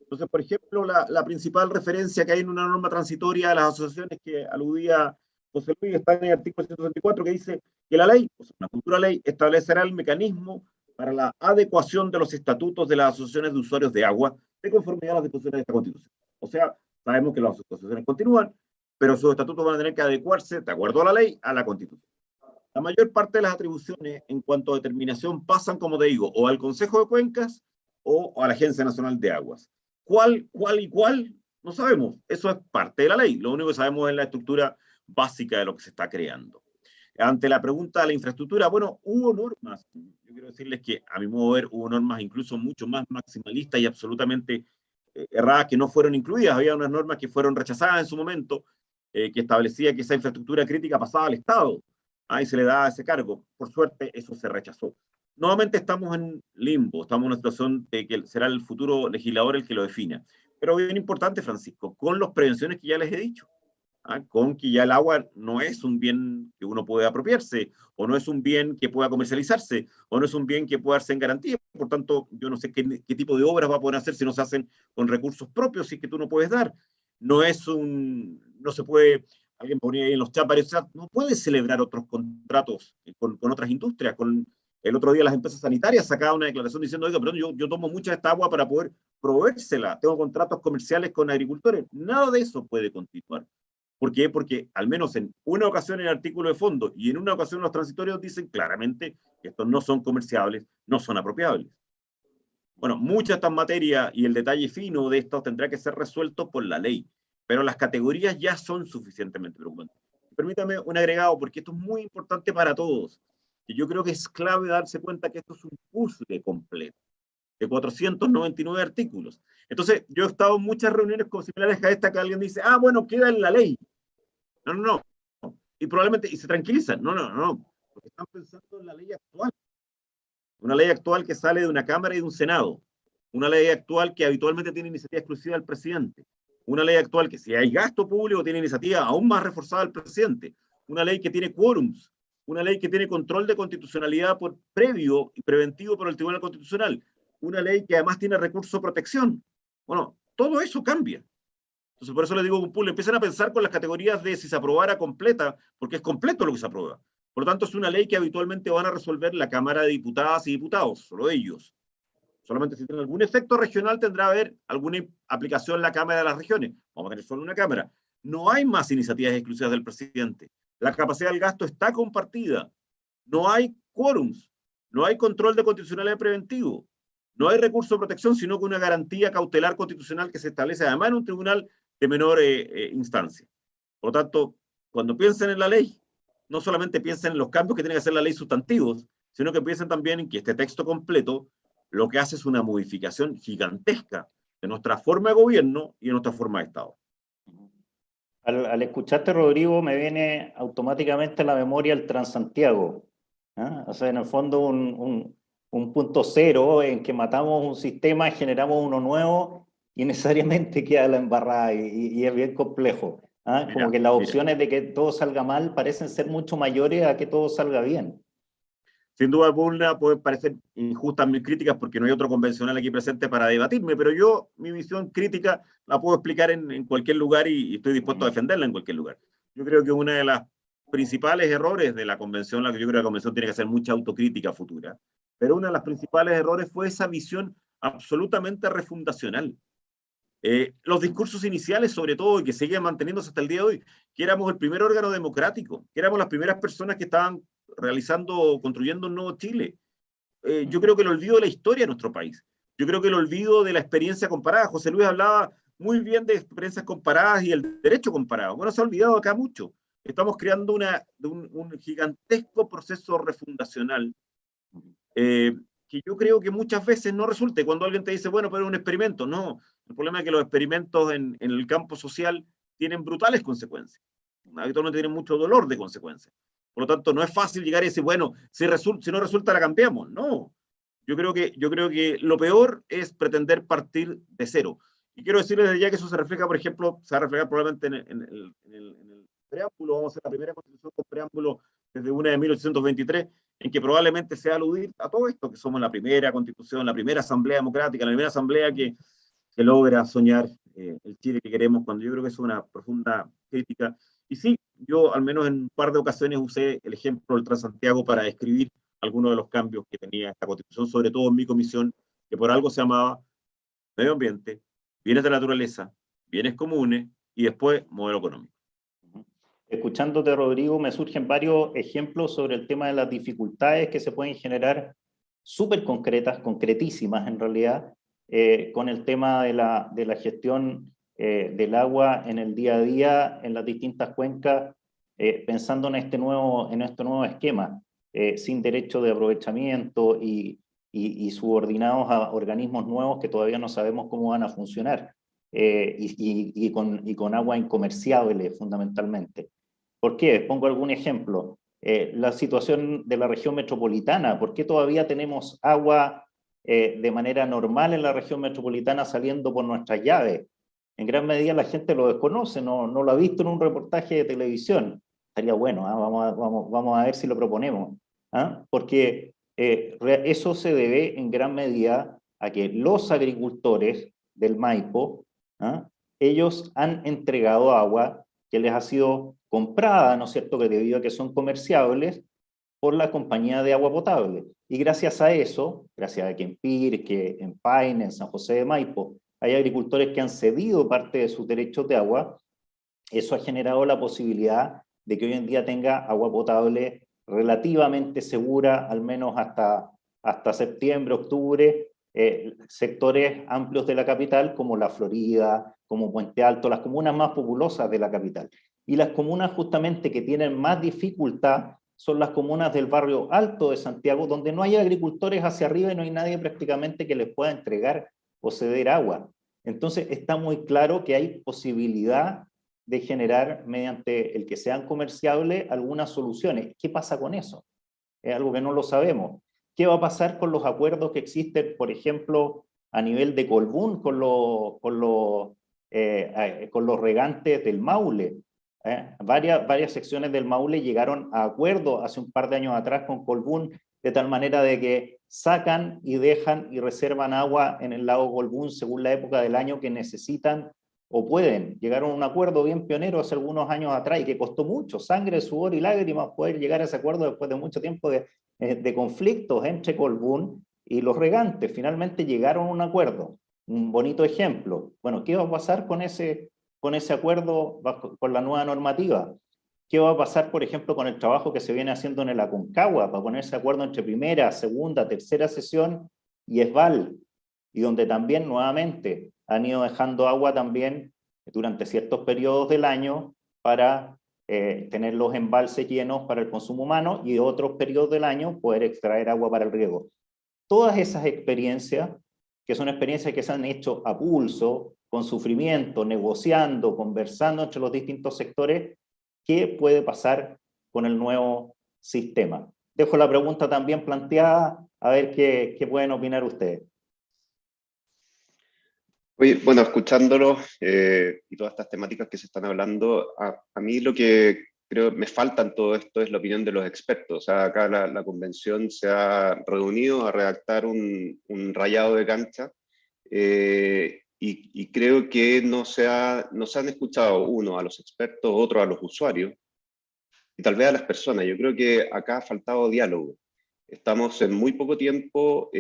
Entonces, por ejemplo, la principal referencia que hay en una norma transitoria a las asociaciones que aludía José Luis está en el artículo 164, que dice que la ley, o sea, una futura ley, establecerá el mecanismo para la adecuación de los estatutos de las asociaciones de usuarios de agua de conformidad a las disposiciones de esta Constitución. O sea, sabemos que las asociaciones continúan, pero sus estatutos van a tener que adecuarse, de acuerdo a la ley, a la Constitución. La mayor parte de las atribuciones en cuanto a determinación pasan, como te digo, o al Consejo de Cuencas o a la Agencia Nacional de Aguas. ¿Cuál y cuál? No sabemos. Eso es parte de la ley. Lo único que sabemos es la estructura básica de lo que se está creando. Ante la pregunta de la infraestructura, bueno, hubo normas. Yo quiero decirles que, a mi modo de ver, hubo normas incluso mucho más maximalistas y absolutamente erradas que no fueron incluidas. Había unas normas que fueron rechazadas en su momento, que establecía que esa infraestructura crítica pasaba al Estado. Ahí se le daba ese cargo. Por suerte, eso se rechazó. Nuevamente estamos en limbo, estamos en una situación de que será el futuro legislador el que lo defina. Pero bien importante, Francisco, con las prevenciones que ya les he dicho. Con que ya el agua no es un bien que uno puede apropiarse, o no es un bien que pueda comercializarse, o no es un bien que pueda darse en garantía. Por tanto, yo no sé qué tipo de obras va a poder hacer si no se hacen con recursos propios y que tú no puedes dar. No se puede, alguien ponía ahí en los chats varios chats, no puedes celebrar otros contratos con otras industrias. El otro día las empresas sanitarias sacaban una declaración diciendo, oiga, pero yo tomo mucha de esta agua para poder proveérsela, tengo contratos comerciales con agricultores. Nada de eso puede continuar. ¿Por qué? Porque al menos en una ocasión en el artículo de fondo y en una ocasión los transitorios dicen claramente que estos no son comerciables, no son apropiables. Bueno, muchas de estas materias y el detalle fino de estos tendrá que ser resuelto por la ley, pero las categorías ya son suficientemente preocupantes. Permítame un agregado, porque esto es muy importante para todos. Y yo creo que es clave darse cuenta que esto es un puzzle completo de 499 artículos. Entonces, yo he estado en muchas reuniones similares a esta que alguien dice, bueno, queda en la ley. No. Y probablemente, y se tranquilizan. No. Porque están pensando en la ley actual. Una ley actual que sale de una Cámara y de un Senado. Una ley actual que habitualmente tiene iniciativa exclusiva del presidente. Una ley actual que si hay gasto público tiene iniciativa aún más reforzada del presidente. Una ley que tiene quórums. Una ley que tiene control de constitucionalidad previo y preventivo por el Tribunal Constitucional. Una ley que además tiene recurso de protección. Bueno, todo eso cambia. Entonces, por eso les digo, empiezan a pensar con las categorías de si se aprobara completa, porque es completo lo que se aprueba. Por lo tanto, es una ley que habitualmente van a resolver la Cámara de Diputadas y Diputados, solo ellos. Solamente si tiene algún efecto regional tendrá a haber alguna aplicación en la Cámara de las Regiones. Vamos a tener solo una Cámara. No hay más iniciativas exclusivas del presidente. La capacidad del gasto está compartida. No hay quórums. No hay control de constitucionalidad preventivo. No hay recurso de protección, sino que una garantía cautelar constitucional que se establece además en un tribunal de menor instancia. Por lo tanto, cuando piensen en la ley, no solamente piensen en los cambios que tiene que hacer la ley sustantivos, sino que piensen también en que este texto completo lo que hace es una modificación gigantesca de nuestra forma de gobierno y de nuestra forma de Estado. Al escucharte, Rodrigo, me viene automáticamente a la memoria el Transantiago. O sea, en el fondo un punto cero en que matamos un sistema, generamos uno nuevo y necesariamente queda la embarrada y es bien complejo. Como que las opciones de que todo salga mal parecen ser mucho mayores a que todo salga bien. Sin duda alguna pueden parecer injustas mis críticas porque no hay otro convencional aquí presente para debatirme, pero yo mi visión crítica la puedo explicar en cualquier lugar y estoy dispuesto a defenderla en cualquier lugar. Yo creo que una de las principales errores de la convención, yo creo que la convención tiene que hacer mucha autocrítica futura, pero uno de los principales errores fue esa visión absolutamente refundacional. Los discursos iniciales, sobre todo, y que siguen manteniéndose hasta el día de hoy, que éramos el primer órgano democrático, que éramos las primeras personas que estaban realizando, construyendo un nuevo Chile. Yo creo que el olvido de la historia de nuestro país. Yo creo que el olvido de la experiencia comparada. José Luis hablaba muy bien de experiencias comparadas y el derecho comparado. Bueno, se ha olvidado acá mucho. Estamos creando un gigantesco proceso refundacional que yo creo que muchas veces no resulte. Cuando alguien te dice, bueno, pero es un experimento. No, el problema es que los experimentos en el campo social tienen brutales consecuencias. Habitualmente tienen mucho dolor de consecuencias. Por lo tanto, no es fácil llegar y decir, bueno, si no resulta, la cambiamos. No. Yo creo que lo peor es pretender partir de cero. Y quiero decirles desde ya que eso se refleja, por ejemplo, se va a reflejar probablemente en el preámbulo. Vamos a hacer la primera constitución con preámbulo desde una de 1823, en que probablemente se va a aludir a todo esto, que somos la primera constitución, la primera asamblea democrática, la primera asamblea que logra soñar el Chile que queremos, cuando yo creo que es una profunda crítica. Y sí, yo al menos en un par de ocasiones usé el ejemplo del Transantiago para describir algunos de los cambios que tenía esta constitución, sobre todo en mi comisión, que por algo se llamaba Medio Ambiente, Bienes de la Naturaleza, Bienes Comunes y después Modelo Económico. Escuchándote, Rodrigo, me surgen varios ejemplos sobre el tema de las dificultades que se pueden generar, súper concretas, concretísimas en realidad, con el tema de la gestión del agua en el día a día, en las distintas cuencas, pensando en este nuevo esquema, sin derecho de aprovechamiento y subordinados a organismos nuevos que todavía no sabemos cómo van a funcionar, y con agua incomerciable fundamentalmente. ¿Por qué? Pongo algún ejemplo. La situación de la región metropolitana. ¿Por qué todavía tenemos agua de manera normal en la región metropolitana saliendo por nuestras llaves? En gran medida la gente lo desconoce, no lo ha visto en un reportaje de televisión. Estaría bueno, ¿eh? Vamos a ver si lo proponemos. ¿Ah? Porque eso se debe en gran medida a que los agricultores del Maipo, ¿ah? Ellos han entregado agua que les ha sido comprada, ¿no es cierto?, que debido a que son comerciables por la compañía de agua potable. Y gracias a eso, gracias a que en Pirque, en Paine, en San José de Maipo, hay agricultores que han cedido parte de sus derechos de agua, eso ha generado la posibilidad de que hoy en día tenga agua potable relativamente segura, al menos hasta septiembre, octubre, sectores amplios de la capital, como La Florida, como Puente Alto, las comunas más populosas de la capital. Y las comunas justamente que tienen más dificultad son las comunas del barrio alto de Santiago, donde no hay agricultores hacia arriba y no hay nadie prácticamente que les pueda entregar o ceder agua. Entonces está muy claro que hay posibilidad de generar, mediante el que sean comerciables, algunas soluciones. ¿Qué pasa con eso? Es algo que no lo sabemos. ¿Qué va a pasar con los acuerdos que existen, por ejemplo, a nivel de Colbún con los regantes del Maule? Varias secciones del Maule llegaron a acuerdo hace un par de años atrás con Colbún, de tal manera de que sacan y dejan y reservan agua en el lago Colbún según la época del año que necesitan o pueden. Llegaron a un acuerdo bien pionero hace algunos años atrás y que costó mucho, sangre, sudor y lágrimas poder llegar a ese acuerdo después de mucho tiempo de conflictos entre Colbún y los regantes. Finalmente llegaron a un acuerdo. Un bonito ejemplo. Bueno, ¿qué va a pasar con ese acuerdo, con la nueva normativa? ¿Qué va a pasar, por ejemplo, con el trabajo que se viene haciendo en el Aconcagua para ponerse de acuerdo entre primera, segunda, tercera sesión y ESVAL? Y donde también nuevamente han ido dejando agua también durante ciertos periodos del año para tener los embalses llenos para el consumo humano y otros periodos del año poder extraer agua para el riego. Todas esas experiencias, que son experiencias que se han hecho a pulso, con sufrimiento, negociando, conversando entre los distintos sectores, ¿qué puede pasar con el nuevo sistema? Dejo la pregunta también planteada, a ver qué pueden opinar ustedes. Oye, bueno, escuchándolo y todas estas temáticas que se están hablando, a mí lo que creo me falta en todo esto es la opinión de los expertos. O sea, acá la convención se ha reunido a redactar un rayado de cancha y creo que no se han escuchado, uno, a los expertos, otro, a los usuarios y tal vez a las personas. Yo creo que acá ha faltado diálogo. Estamos en muy poco tiempo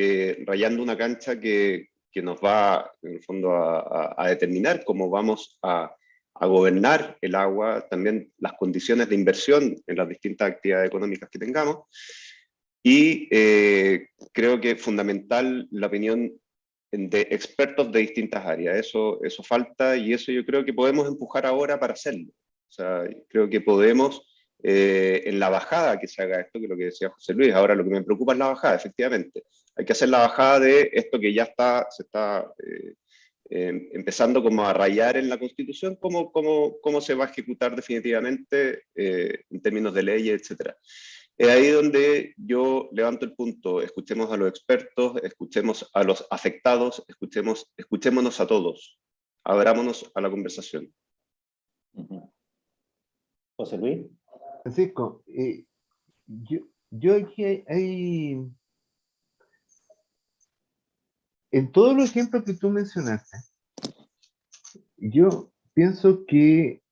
rayando una cancha que nos va, en el fondo, a determinar cómo vamos a gobernar el agua, también las condiciones de inversión en las distintas actividades económicas que tengamos. Y creo que es fundamental la opinión de expertos de distintas áreas. Eso falta y eso yo creo que podemos empujar ahora para hacerlo. O sea, creo que podemos, en la bajada que se haga esto, que es lo que decía José Luis, ahora lo que me preocupa es la bajada, efectivamente. Hay que hacer la bajada de esto que ya se está empezando como a rayar en la Constitución, cómo se va a ejecutar definitivamente en términos de leyes, etc. Es ahí donde yo levanto el punto: escuchemos a los expertos, escuchemos a los afectados, escuchémonos a todos, abrámonos a la conversación. José Luis. Francisco, yo aquí hay... En todos los ejemplos que tú mencionaste, yo pienso que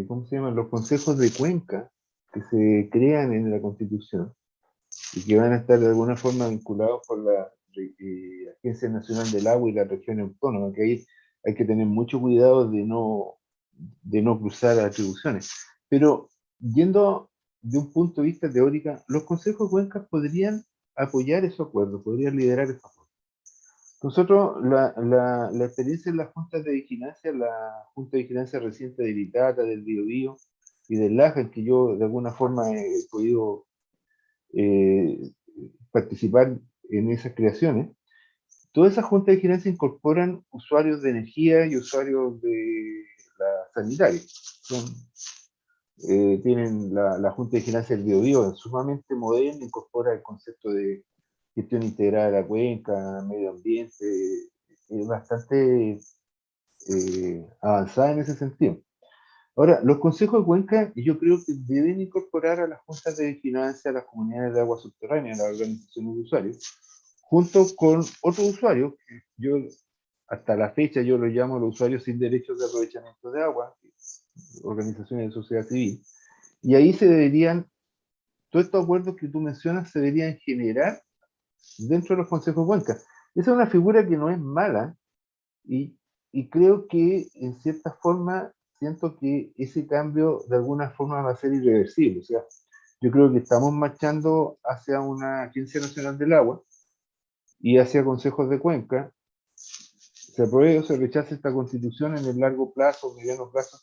¿cómo se llaman? Los consejos de cuenca que se crean en la Constitución y que van a estar de alguna forma vinculados por la Agencia Nacional del Agua y la región autónoma, que ahí hay que tener mucho cuidado de no cruzar atribuciones. Pero yendo de un punto de vista teórico, los consejos de cuencas podrían apoyar esos acuerdos, podrían liderar esos acuerdos. Nosotros, la experiencia en las juntas de vigilancia, la Junta de Vigilancia reciente de Vitata, del Biobío y del Laja, en que yo de alguna forma he podido participar en esas creaciones, todas esas juntas de vigilancia incorporan usuarios de energía y usuarios de la sanitaria. Tienen la Junta de Vigilancia del Biobío, sumamente moderna, incorpora el concepto de gestión integrada de la cuenca, medio ambiente, es bastante avanzada en ese sentido. Ahora, los consejos de cuenca yo creo que deben incorporar a las juntas de vigilancia, a las comunidades de agua subterránea, a las organizaciones de usuarios, junto con otros usuarios, que yo hasta la fecha yo los llamo los usuarios sin derechos de aprovechamiento de agua, organizaciones de sociedad civil, y ahí se deberían, todos estos acuerdos que tú mencionas se deberían generar dentro de los consejos de cuenca. Esa es una figura que no es mala, y creo que en cierta forma siento que ese cambio de alguna forma va a ser irreversible. O sea, yo creo que estamos marchando hacia una Agencia Nacional del Agua y hacia consejos de cuenca. Se apruebe o se rechace esta constitución en el largo plazo, mediano plazo,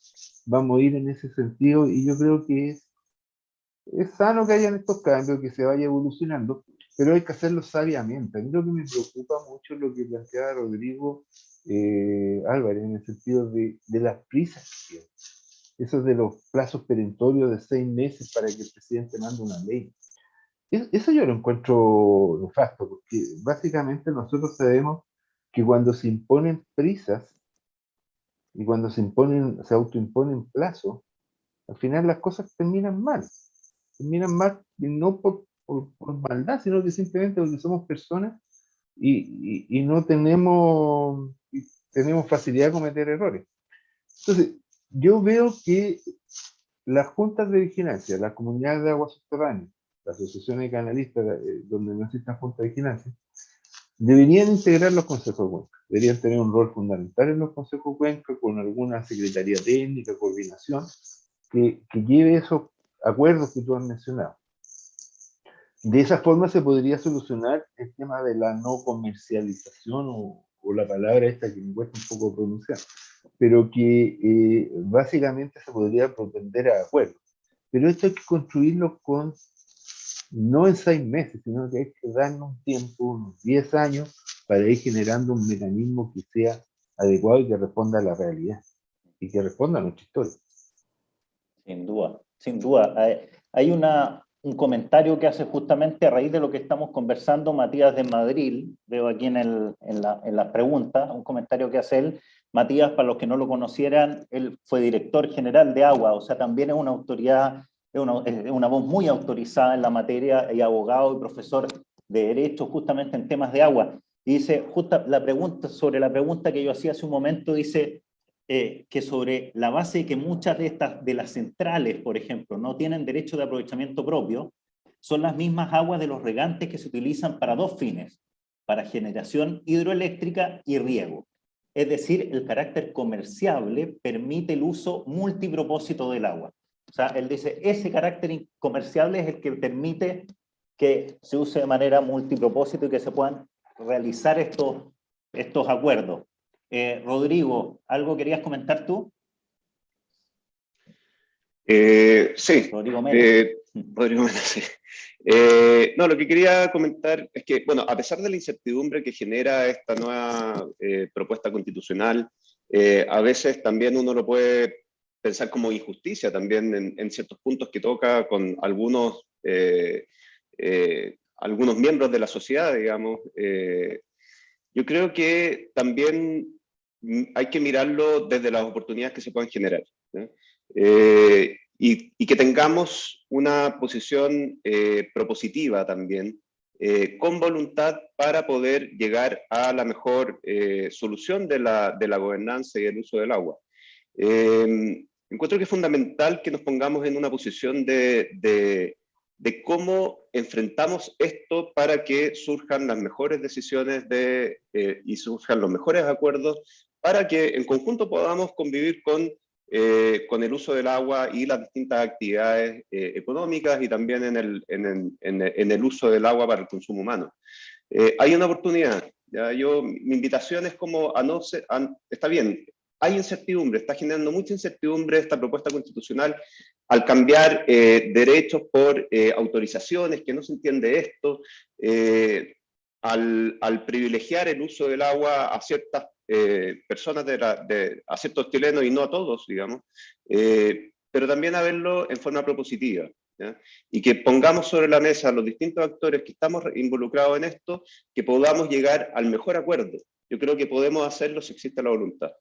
vamos a ir en ese sentido, y yo creo que es sano que hayan estos cambios, que se vaya evolucionando, pero hay que hacerlo sabiamente. A mí lo que me preocupa mucho es lo que planteaba Rodrigo Álvarez, en el sentido de las prisas que tiene. Eso de los plazos perentorios de 6 meses para que el presidente mande una ley. Eso yo lo encuentro nefasto, porque básicamente nosotros sabemos que cuando se imponen prisas y cuando se autoimponen plazos, al final las cosas terminan mal. Terminan mal no por maldad, sino que simplemente porque somos personas y no tenemos facilidad de cometer errores. Entonces, yo veo que las juntas de vigilancia, las comunidades de agua subterránea, las asociaciones de canalistas donde no existen juntas de vigilancia, deberían integrar los consejos de cuenca, deberían tener un rol fundamental en los consejos de cuenca con alguna secretaría técnica, coordinación, que lleve esos acuerdos que tú has mencionado. De esa forma se podría solucionar el tema de la no comercialización o la palabra esta que me cuesta un poco pronunciar, pero que básicamente se podría propender a acuerdos. Pero esto hay que construirlo no en 6 meses, sino que hay que darnos un tiempo, unos 10 años, para ir generando un mecanismo que sea adecuado y que responda a la realidad y que responda a nuestra historia. Sin duda, sin duda. Hay un comentario que hace justamente a raíz de lo que estamos conversando Matías de Madrid, veo aquí en la pregunta, un comentario que hace él. Matías, para los que no lo conocieran, él fue director general de Agua, o sea, también es una autoridad, es una voz muy autorizada en la materia, y abogado y profesor de Derecho justamente en temas de agua. Y dice, sobre la pregunta que yo hacía hace un momento, dice que sobre la base de que muchas de las centrales, por ejemplo, no tienen derecho de aprovechamiento propio, son las mismas aguas de los regantes que se utilizan para 2 fines, para generación hidroeléctrica y riego. Es decir, el carácter comerciable permite el uso multipropósito del agua. O sea, él dice, ese carácter comerciable es el que permite que se use de manera multipropósito y que se puedan realizar estos acuerdos. Rodrigo, ¿algo querías comentar tú? Sí. Rodrigo Mena, sí. No, lo que quería comentar es que, bueno, a pesar de la incertidumbre que genera esta nueva propuesta constitucional, a veces también uno lo puede pensar como injusticia también en ciertos puntos que toca con algunos miembros de la sociedad, digamos. Yo creo que también hay que mirarlo desde las oportunidades que se puedan generar, ¿no? Y que tengamos una posición propositiva también, con voluntad para poder llegar a la mejor solución de la gobernanza y el uso del agua. Encuentro que es fundamental que nos pongamos en una posición de cómo enfrentamos esto para que surjan las mejores decisiones y surjan los mejores acuerdos, para que en conjunto podamos convivir con con el uso del agua y las distintas actividades económicas y también en el uso del agua para el consumo humano. Hay una oportunidad. ¿Ya? Mi invitación es como está bien, hay incertidumbre, está generando mucha incertidumbre esta propuesta constitucional al cambiar derechos por autorizaciones, que no se entiende esto, al privilegiar el uso del agua a ciertas personas, a ciertos chilenos y no a todos, digamos, pero también a verlo en forma propositiva. ¿Ya? Y que pongamos sobre la mesa a los distintos actores que estamos involucrados en esto, que podamos llegar al mejor acuerdo. Yo creo que podemos hacerlo si existe la voluntad.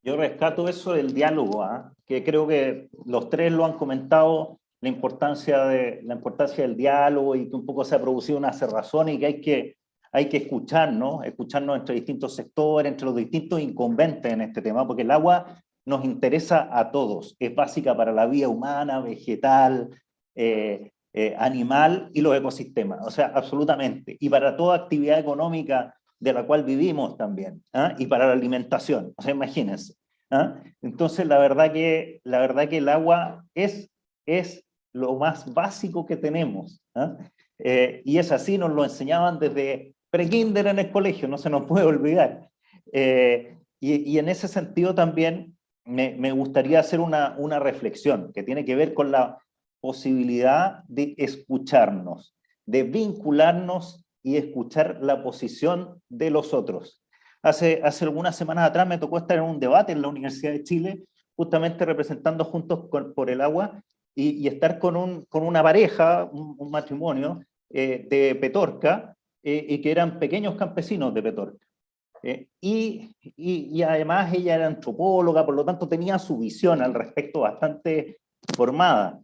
Yo rescato eso del diálogo, que creo que los tres lo han comentado, la importancia del diálogo y que un poco se ha producido una cerrazón y que hay que escucharnos entre distintos sectores, entre los distintos incumbentes en este tema, porque el agua nos interesa a todos, es básica para la vida humana, vegetal, animal y los ecosistemas, o sea, absolutamente, y para toda actividad económica de la cual vivimos también, y para la alimentación, o sea, imagínense. Entonces, la verdad que el agua es lo más básico que tenemos, y es así, nos lo enseñaban desde pre-kinder en el colegio, no se nos puede olvidar. Y en ese sentido también me gustaría hacer una reflexión que tiene que ver con la posibilidad de escucharnos, de vincularnos y escuchar la posición de los otros. Hace algunas semanas atrás me tocó estar en un debate en la Universidad de Chile, justamente representando Juntos por el Agua, y estar con una pareja, un matrimonio de Petorca, y que eran pequeños campesinos de Petorca. Y además ella era antropóloga, por lo tanto tenía su visión al respecto bastante formada.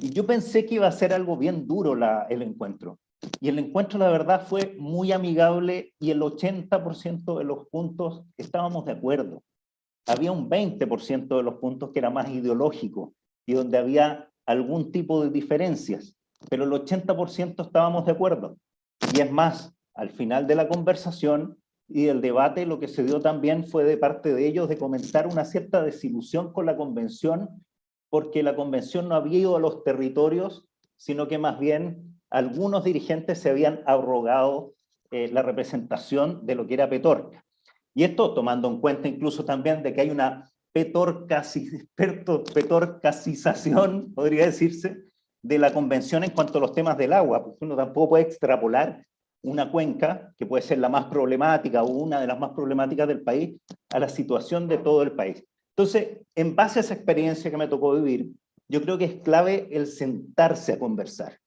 Y yo pensé que iba a ser algo bien duro el encuentro. Y el encuentro, la verdad, fue muy amigable y el 80% de los puntos estábamos de acuerdo. Había un 20% de los puntos que era más ideológico y donde había algún tipo de diferencias, pero el 80% estábamos de acuerdo. Y es más, al final de la conversación y del debate, lo que se dio también fue de parte de ellos de comentar una cierta desilusión con la convención, porque la convención no había ido a los territorios, sino que más bien algunos dirigentes se habían arrogado la representación de lo que era Petorca. Y esto tomando en cuenta incluso también de que hay una petorcacización, podría decirse, de la convención en cuanto a los temas del agua, porque uno tampoco puede extrapolar una cuenca, que puede ser la más problemática o una de las más problemáticas del país, a la situación de todo el país. Entonces, en base a esa experiencia que me tocó vivir, yo creo que es clave el sentarse a conversar,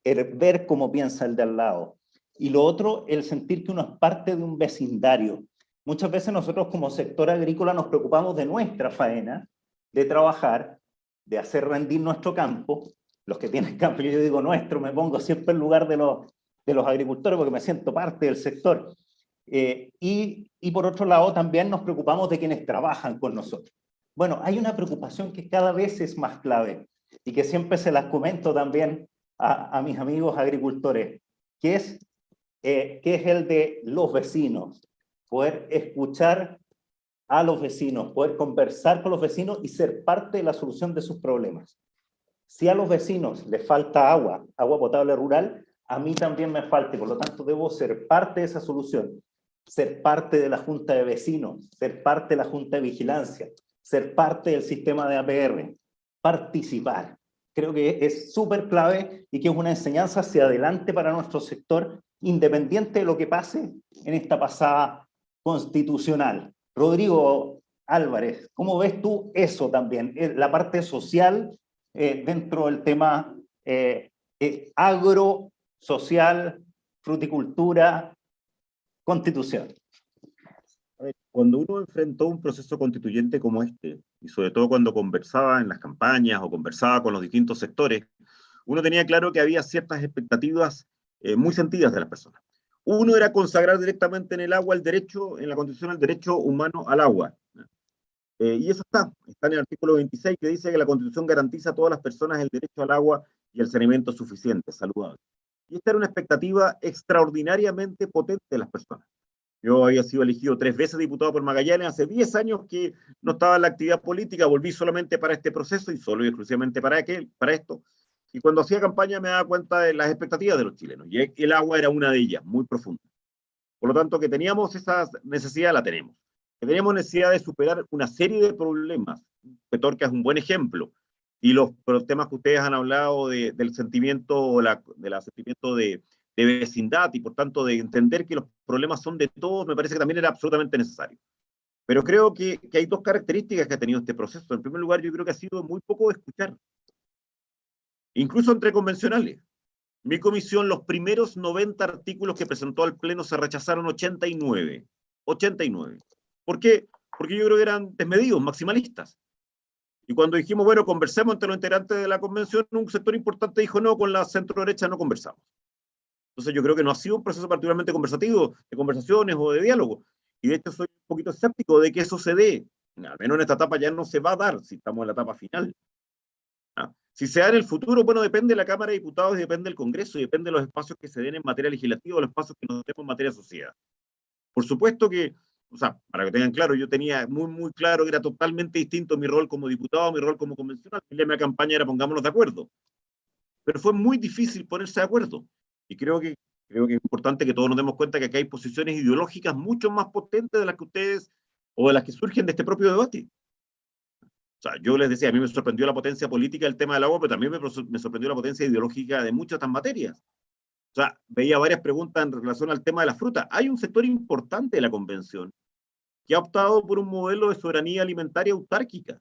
el ver cómo piensa el de al lado. Y lo otro, el sentir que uno es parte de un vecindario. Muchas veces nosotros como sector agrícola nos preocupamos de nuestra faena, de trabajar, de hacer rendir nuestro campo. Los que tienen campo, yo digo nuestro, me pongo siempre en lugar de los agricultores porque me siento parte del sector. Y por otro lado también nos preocupamos de quienes trabajan con nosotros. Bueno, hay una preocupación que cada vez es más clave y que siempre se las comento también a mis amigos agricultores, que es el de los vecinos, poder escuchar a los vecinos, poder conversar con los vecinos y ser parte de la solución de sus problemas. Si a los vecinos les falta agua potable rural, a mí también me falta, y por lo tanto debo ser parte de esa solución, ser parte de la junta de vecinos, ser parte de la junta de vigilancia, ser parte del sistema de APR, participar. Creo que es súper clave y que es una enseñanza hacia adelante para nuestro sector, independiente de lo que pase en esta pasada constitucional. Rodrigo Álvarez, ¿cómo ves tú eso también? La parte social dentro del tema agro, social, fruticultura, constitución. Cuando uno enfrentó un proceso constituyente como este, y sobre todo cuando conversaba en las campañas o conversaba con los distintos sectores, uno tenía claro que había ciertas expectativas muy sentidas de las personas. Uno era consagrar directamente en el agua el derecho, en la Constitución, el derecho humano al agua. Y eso está en el artículo 26, que dice que la Constitución garantiza a todas las personas el derecho al agua y al saneamiento suficiente, saludable. Y esta era una expectativa extraordinariamente potente de las personas. Yo había sido elegido 3 veces diputado por Magallanes, hace 10 años que no estaba en la actividad política, volví solamente para este proceso y solo y exclusivamente para esto. Y cuando hacía campaña me daba cuenta de las expectativas de los chilenos, y el agua era una de ellas, muy profunda. Por lo tanto, que teníamos esa necesidad, la tenemos. Que teníamos necesidad de superar una serie de problemas. Petorca es un buen ejemplo. Y los temas que ustedes han hablado del sentimiento, sentimiento de vecindad y por tanto de entender que los problemas son de todos, me parece que también era absolutamente necesario. Pero creo que hay 2 características que ha tenido este proceso. En primer lugar, yo creo que ha sido muy poco de escuchar, incluso entre convencionales. Mi comisión, los primeros 90 artículos que presentó al Pleno se rechazaron 89. 89. ¿Por qué? Porque yo creo que eran desmedidos, maximalistas. Y cuando dijimos, bueno, conversemos entre los integrantes de la convención, un sector importante dijo, no, con la centro derecha no conversamos. Entonces yo creo que no ha sido un proceso particularmente conversativo, de conversaciones o de diálogo. Y de hecho soy un poquito escéptico de que eso se dé. Al menos en esta etapa ya no se va a dar, si estamos en la etapa final. Si se da en el futuro, bueno, depende de la Cámara de Diputados, y depende del Congreso, y depende de los espacios que se den en materia legislativa, o los espacios que nos demos en materia de sociedad. Por supuesto que, o sea, para que tengan claro, yo tenía muy claro que era totalmente distinto mi rol como diputado, mi rol como convencional. El lema de campaña era pongámonos de acuerdo. Pero fue muy difícil ponerse de acuerdo. Y creo que es importante que todos nos demos cuenta que acá hay posiciones ideológicas mucho más potentes de las que ustedes, o de las que surgen de este propio debate. O sea, yo les decía, a mí me sorprendió la potencia política del tema del agua, pero también me sorprendió la potencia ideológica de muchas otras materias. O sea, veía varias preguntas en relación al tema de la fruta. Hay un sector importante de la convención que ha optado por un modelo de soberanía alimentaria autárquica,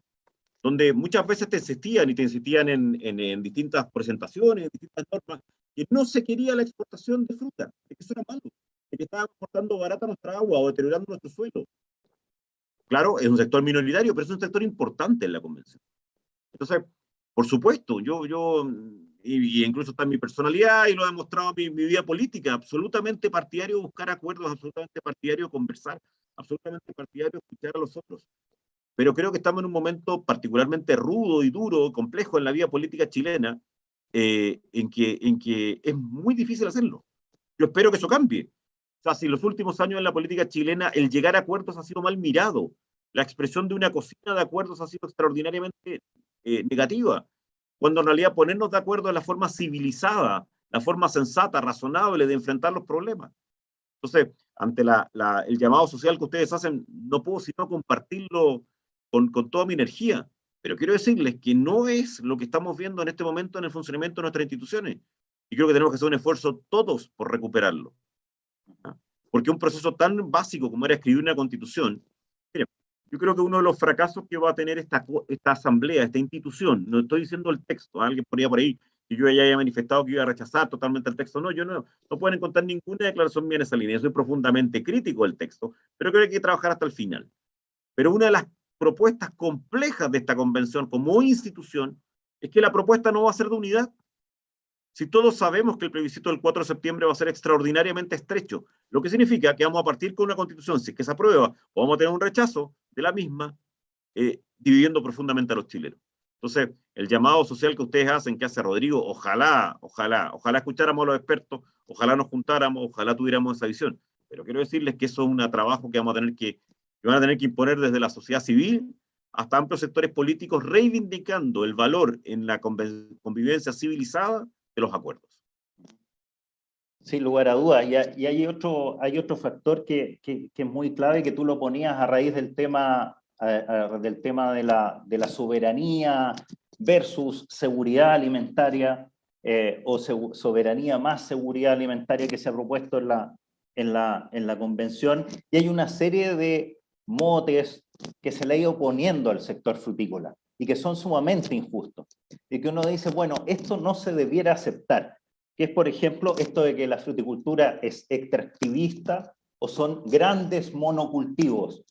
donde muchas veces te insistían en distintas presentaciones, en distintas normas, que no se quería la exportación de fruta, de que eso era malo, de que estábamos exportando barata nuestra agua o deteriorando nuestro suelo. Claro, es un sector minoritario, pero es un sector importante en la convención. Entonces, por supuesto, y incluso está en mi personalidad y lo he demostrado en mi vida política, absolutamente partidario de buscar acuerdos, absolutamente partidario de conversar, absolutamente partidario de escuchar a los otros. Pero creo que estamos en un momento particularmente rudo y duro, complejo en la vida política chilena, en que es muy difícil hacerlo. Yo espero que eso cambie. O sea, si en los últimos años en la política chilena el llegar a acuerdos ha sido mal mirado, la expresión de una cocina de acuerdos ha sido extraordinariamente negativa, cuando en realidad ponernos de acuerdo es la forma civilizada, la forma sensata, razonable de enfrentar los problemas. Entonces, ante el llamado social que ustedes hacen, no puedo sino compartirlo con toda mi energía, pero quiero decirles que no es lo que estamos viendo en este momento en el funcionamiento de nuestras instituciones, y creo que tenemos que hacer un esfuerzo todos por recuperarlo. Porque un proceso tan básico como era escribir una constitución, miren, yo creo que uno de los fracasos que va a tener esta asamblea, esta institución, no estoy diciendo el texto, alguien ponía por ahí que yo ya haya manifestado que iba a rechazar totalmente el texto, no, yo no pueden encontrar ninguna declaración mía en esa línea, yo soy profundamente crítico del texto, pero creo que hay que trabajar hasta el final. Pero una de las propuestas complejas de esta convención como institución es que la propuesta no va a ser de unidad. Si todos sabemos que el plebiscito del 4 de septiembre va a ser extraordinariamente estrecho, lo que significa que vamos a partir con una constitución, si es que se aprueba, o vamos a tener un rechazo de la misma, dividiendo profundamente a los chilenos. Entonces, el llamado social que ustedes hacen, que hace Rodrigo, ojalá escucháramos a los expertos, ojalá nos juntáramos, ojalá tuviéramos esa visión. Pero quiero decirles que eso es un trabajo que van a tener que imponer desde la sociedad civil hasta amplios sectores políticos, reivindicando el valor en la convivencia civilizada de los acuerdos. Sin lugar a dudas, y hay otro factor que es muy clave, que tú lo ponías a raíz del tema de la soberanía versus seguridad alimentaria, o soberanía más seguridad alimentaria que se ha propuesto en la convención, y hay una serie de motes que se le ha ido poniendo al sector frutícola y que son sumamente injustos, y que uno dice, bueno, esto no se debiera aceptar, que es, por ejemplo, esto de que la fruticultura es extractivista o son grandes monocultivos.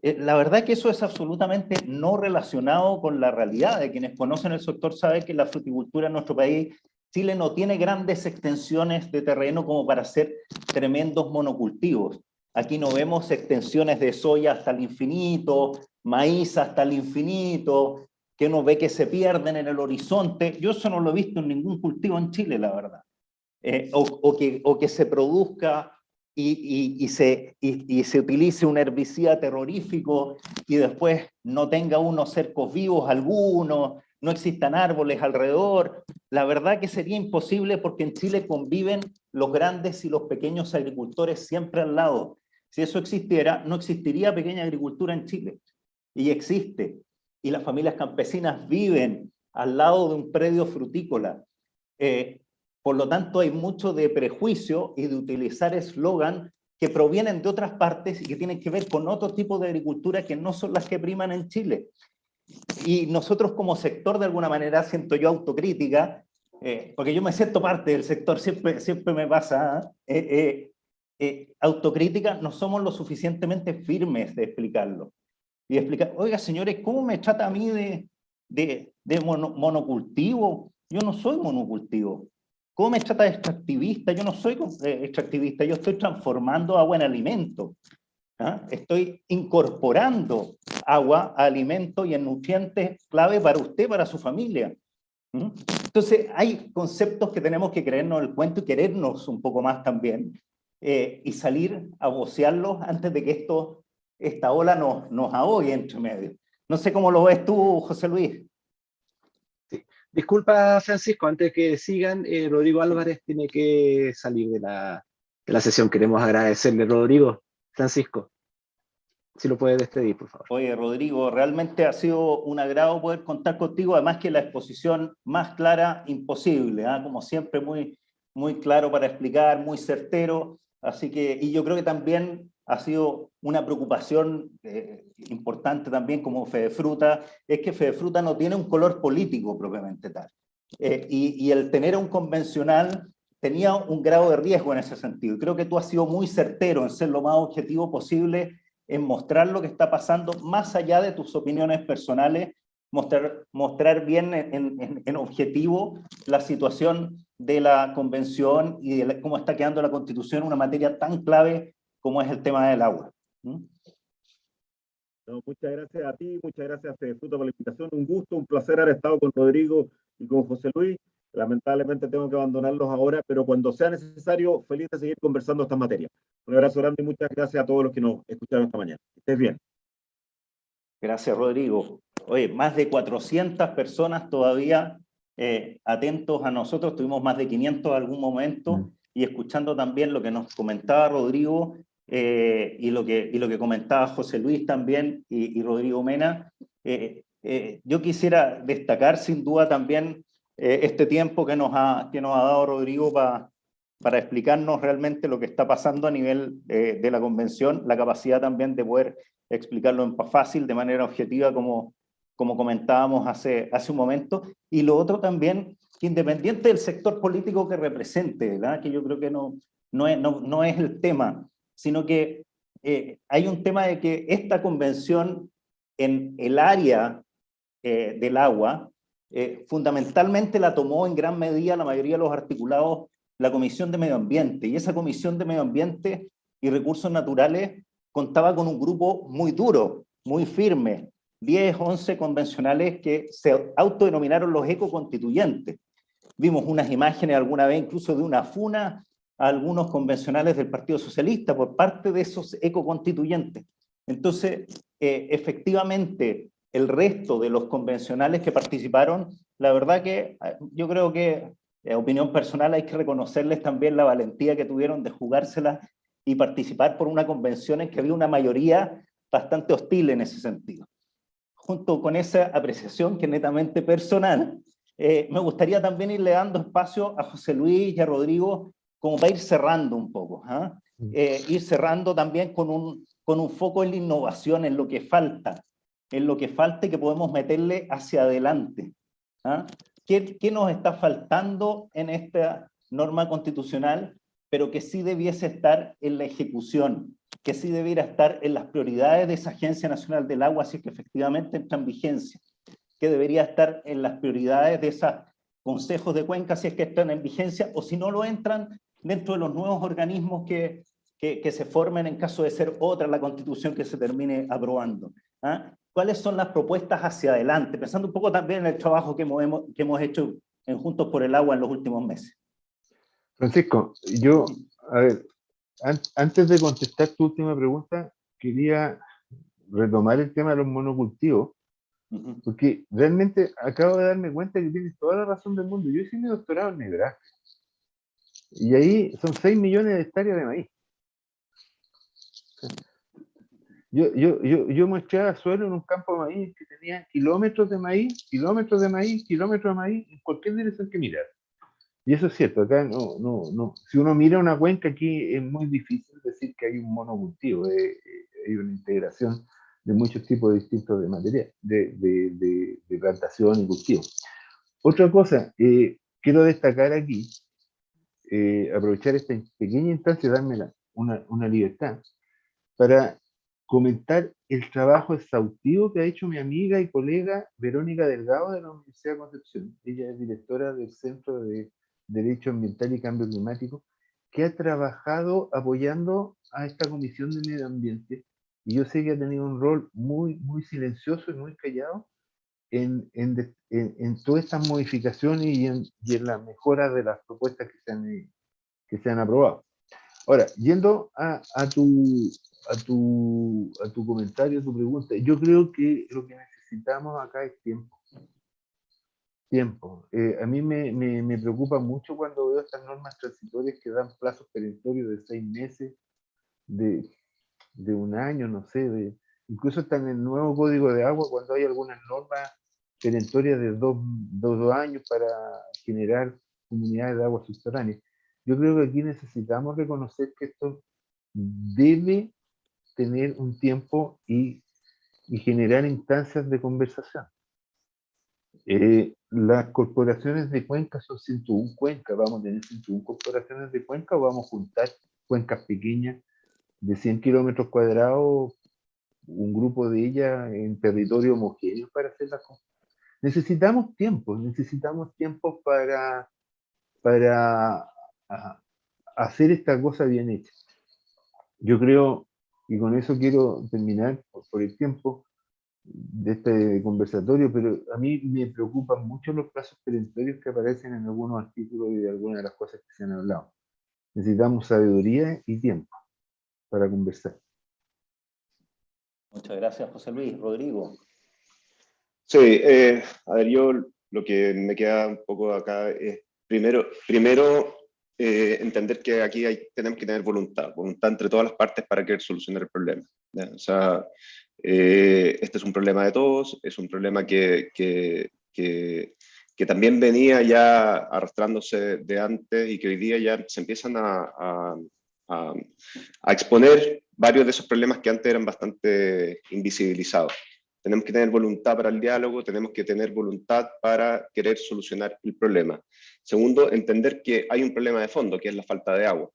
La verdad que eso es absolutamente no relacionado con la realidad. De quienes conocen el sector saben que la fruticultura en nuestro país, Chile, no tiene grandes extensiones de terreno como para hacer tremendos monocultivos. Aquí no vemos extensiones de soya hasta el infinito, maíz hasta el infinito, que uno ve que se pierden en el horizonte. Yo eso no lo he visto en ningún cultivo en Chile, la verdad. O que se produzca y se utilice un herbicida terrorífico y después no tenga unos cercos vivos algunos, no existan árboles alrededor. La verdad que sería imposible porque en Chile conviven los grandes y los pequeños agricultores siempre al lado. Si eso existiera, no existiría pequeña agricultura en Chile. Y existe. Y las familias campesinas viven al lado de un predio frutícola. Por lo tanto, hay mucho de prejuicio y de utilizar eslogan que provienen de otras partes y que tienen que ver con otro tipo de agricultura que no son las que priman en Chile. Y nosotros como sector, de alguna manera, siento yo autocrítica, porque yo me siento parte del sector, siempre me pasa, autocrítica, no somos lo suficientemente firmes de explicarlo. Y explicar, oiga señores, ¿cómo me trata a mí de monocultivo? Yo no soy monocultivo. ¿Cómo me trata de extractivista? Yo no soy extractivista, yo estoy transformando agua en alimento. ¿Ah? Estoy incorporando agua a alimento y en nutrientes clave para usted, para su familia. Entonces, hay conceptos que tenemos que creernos el cuento y querernos un poco más también, y salir a vocearlos antes de que esta ola nos ahogue entre medio. No sé cómo lo ves tú, José Luis. Sí. Disculpa, Francisco, antes que sigan, Rodrigo Álvarez tiene que salir de la sesión. Queremos agradecerle, Rodrigo. Francisco, si lo puedes despedir, por favor. Oye, Rodrigo, realmente ha sido un agrado poder contar contigo, además que la exposición más clara imposible, ¿eh? Como siempre, muy claro para explicar, muy certero, así que, y yo creo que también ha sido una preocupación importante también como Fedefruta, es que Fedefruta no tiene un color político propiamente tal, y el tener un convencional tenía un grado de riesgo en ese sentido, y creo que tú has sido muy certero en ser lo más objetivo posible, en mostrar lo que está pasando más allá de tus opiniones personales, mostrar bien en objetivo la situación de la convención y de cómo está quedando la Constitución, una materia tan clave como es el tema del agua. No, muchas gracias a ti, muchas gracias a Fedefruta por la invitación, un gusto, un placer haber estado con Rodrigo y con José Luis. Lamentablemente tengo que abandonarlos ahora, pero cuando sea necesario, feliz de seguir conversando estas materias. Un abrazo grande y muchas gracias a todos los que nos escucharon esta mañana. Que estés bien. Gracias, Rodrigo. Oye, más de 400 personas todavía atentos a nosotros, tuvimos más de 500 en algún momento, y escuchando también lo que nos comentaba Rodrigo y lo que comentaba José Luis también y Rodrigo Mena. Yo quisiera destacar sin duda también este tiempo que nos ha dado Rodrigo para explicarnos realmente lo que está pasando a nivel de la convención, la capacidad también de poder explicarlo en fácil, de manera objetiva, como comentábamos hace un momento, y lo otro también, que independiente del sector político que represente, ¿verdad? Que yo creo que no es el tema, sino que hay un tema de que esta convención en el área del agua, fundamentalmente la tomó en gran medida la mayoría de los articulados la Comisión de Medio Ambiente, y esa Comisión de Medio Ambiente y Recursos Naturales contaba con un grupo muy duro, muy firme, 10, 11 convencionales que se autodenominaron los ecoconstituyentes. Vimos unas imágenes alguna vez incluso de una funa a algunos convencionales del Partido Socialista por parte de esos ecoconstituyentes. Entonces, efectivamente, el resto de los convencionales que participaron, la verdad que yo creo que, opinión personal, hay que reconocerles también la valentía que tuvieron de jugársela y participar por una convención en que había una mayoría bastante hostil en ese sentido. Junto con esa apreciación que es netamente personal, me gustaría también irle dando espacio a José Luis y a Rodrigo como para ir cerrando un poco, ir cerrando también con un foco en la innovación, en lo que falta y que podemos meterle hacia adelante. ¿Qué nos está faltando en esta norma constitucional, pero que sí debiese estar en la ejecución, que sí debiera estar en las prioridades de esa Agencia Nacional del Agua, si es que efectivamente entra en vigencia, que debería estar en las prioridades de esos consejos de cuenca, si es que están en vigencia, o si no lo entran dentro de los nuevos organismos que se formen en caso de ser otra la Constitución que se termine aprobando? ¿Cuáles son las propuestas hacia adelante? Pensando un poco también en el trabajo que hemos hecho en Juntos por el Agua en los últimos meses. Francisco, a ver, Antes de contestar tu última pregunta, quería retomar el tema de los monocultivos, porque realmente acabo de darme cuenta que tienes toda la razón del mundo. Yo hice mi doctorado en Nebraska, y ahí son 6 millones de hectáreas de maíz. Yo mostraba suelo en un campo de maíz que tenía kilómetros de maíz, kilómetros de maíz, kilómetros de maíz, en cualquier dirección que mirar. Y eso es cierto, acá no. Si uno mira una cuenca aquí es muy difícil decir que hay un monocultivo, hay una integración de muchos tipos distintos de material, de plantación y cultivo. Otra cosa, quiero destacar aquí, aprovechar esta pequeña instancia y darme una libertad para comentar el trabajo exhaustivo que ha hecho mi amiga y colega Verónica Delgado de la Universidad de Concepción. Ella es directora del Centro de Derecho Ambiental y Cambio Climático, que ha trabajado apoyando a esta Comisión de Medio Ambiente, y yo sé que ha tenido un rol muy silencioso y muy callado en todas estas modificaciones y en la mejora de las propuestas que se han aprobado. Ahora, yendo a tu comentario, a tu pregunta, yo creo que lo que necesitamos acá es tiempo. A mí me preocupa mucho cuando veo estas normas transitorias que dan plazos perentorios de 6 meses, de un año, no sé, incluso está en el nuevo Código de Agua cuando hay algunas normas perentorias de dos años para generar comunidades de agua subterránea. Yo creo que aquí necesitamos reconocer que esto debe tener un tiempo y generar instancias de conversación. Las corporaciones de cuenca son 101 cuencas. ¿Vamos a tener 101 corporaciones de cuenca o vamos a juntar cuencas pequeñas de 100 kilómetros cuadrados, un grupo de ellas en territorio homogéneo para hacer las cosas? Necesitamos tiempo para hacer esta cosa bien hecha. Yo creo, y con eso quiero terminar por el tiempo de este conversatorio, pero a mí me preocupan mucho los plazos perentorios que aparecen en algunos artículos y de algunas de las cosas que se han hablado. Necesitamos sabiduría y tiempo para conversar. Muchas gracias, José Luis. Rodrigo. Sí, a ver, yo lo que me queda un poco acá es primero entender que aquí tenemos que tener voluntad entre todas las partes para querer solucionar el problema, ¿ya? O sea, este es un problema de todos, es un problema que también venía ya arrastrándose de antes y que hoy día ya se empiezan a exponer varios de esos problemas que antes eran bastante invisibilizados. Tenemos que tener voluntad para el diálogo, tenemos que tener voluntad para querer solucionar el problema. Segundo, entender que hay un problema de fondo, que es la falta de agua.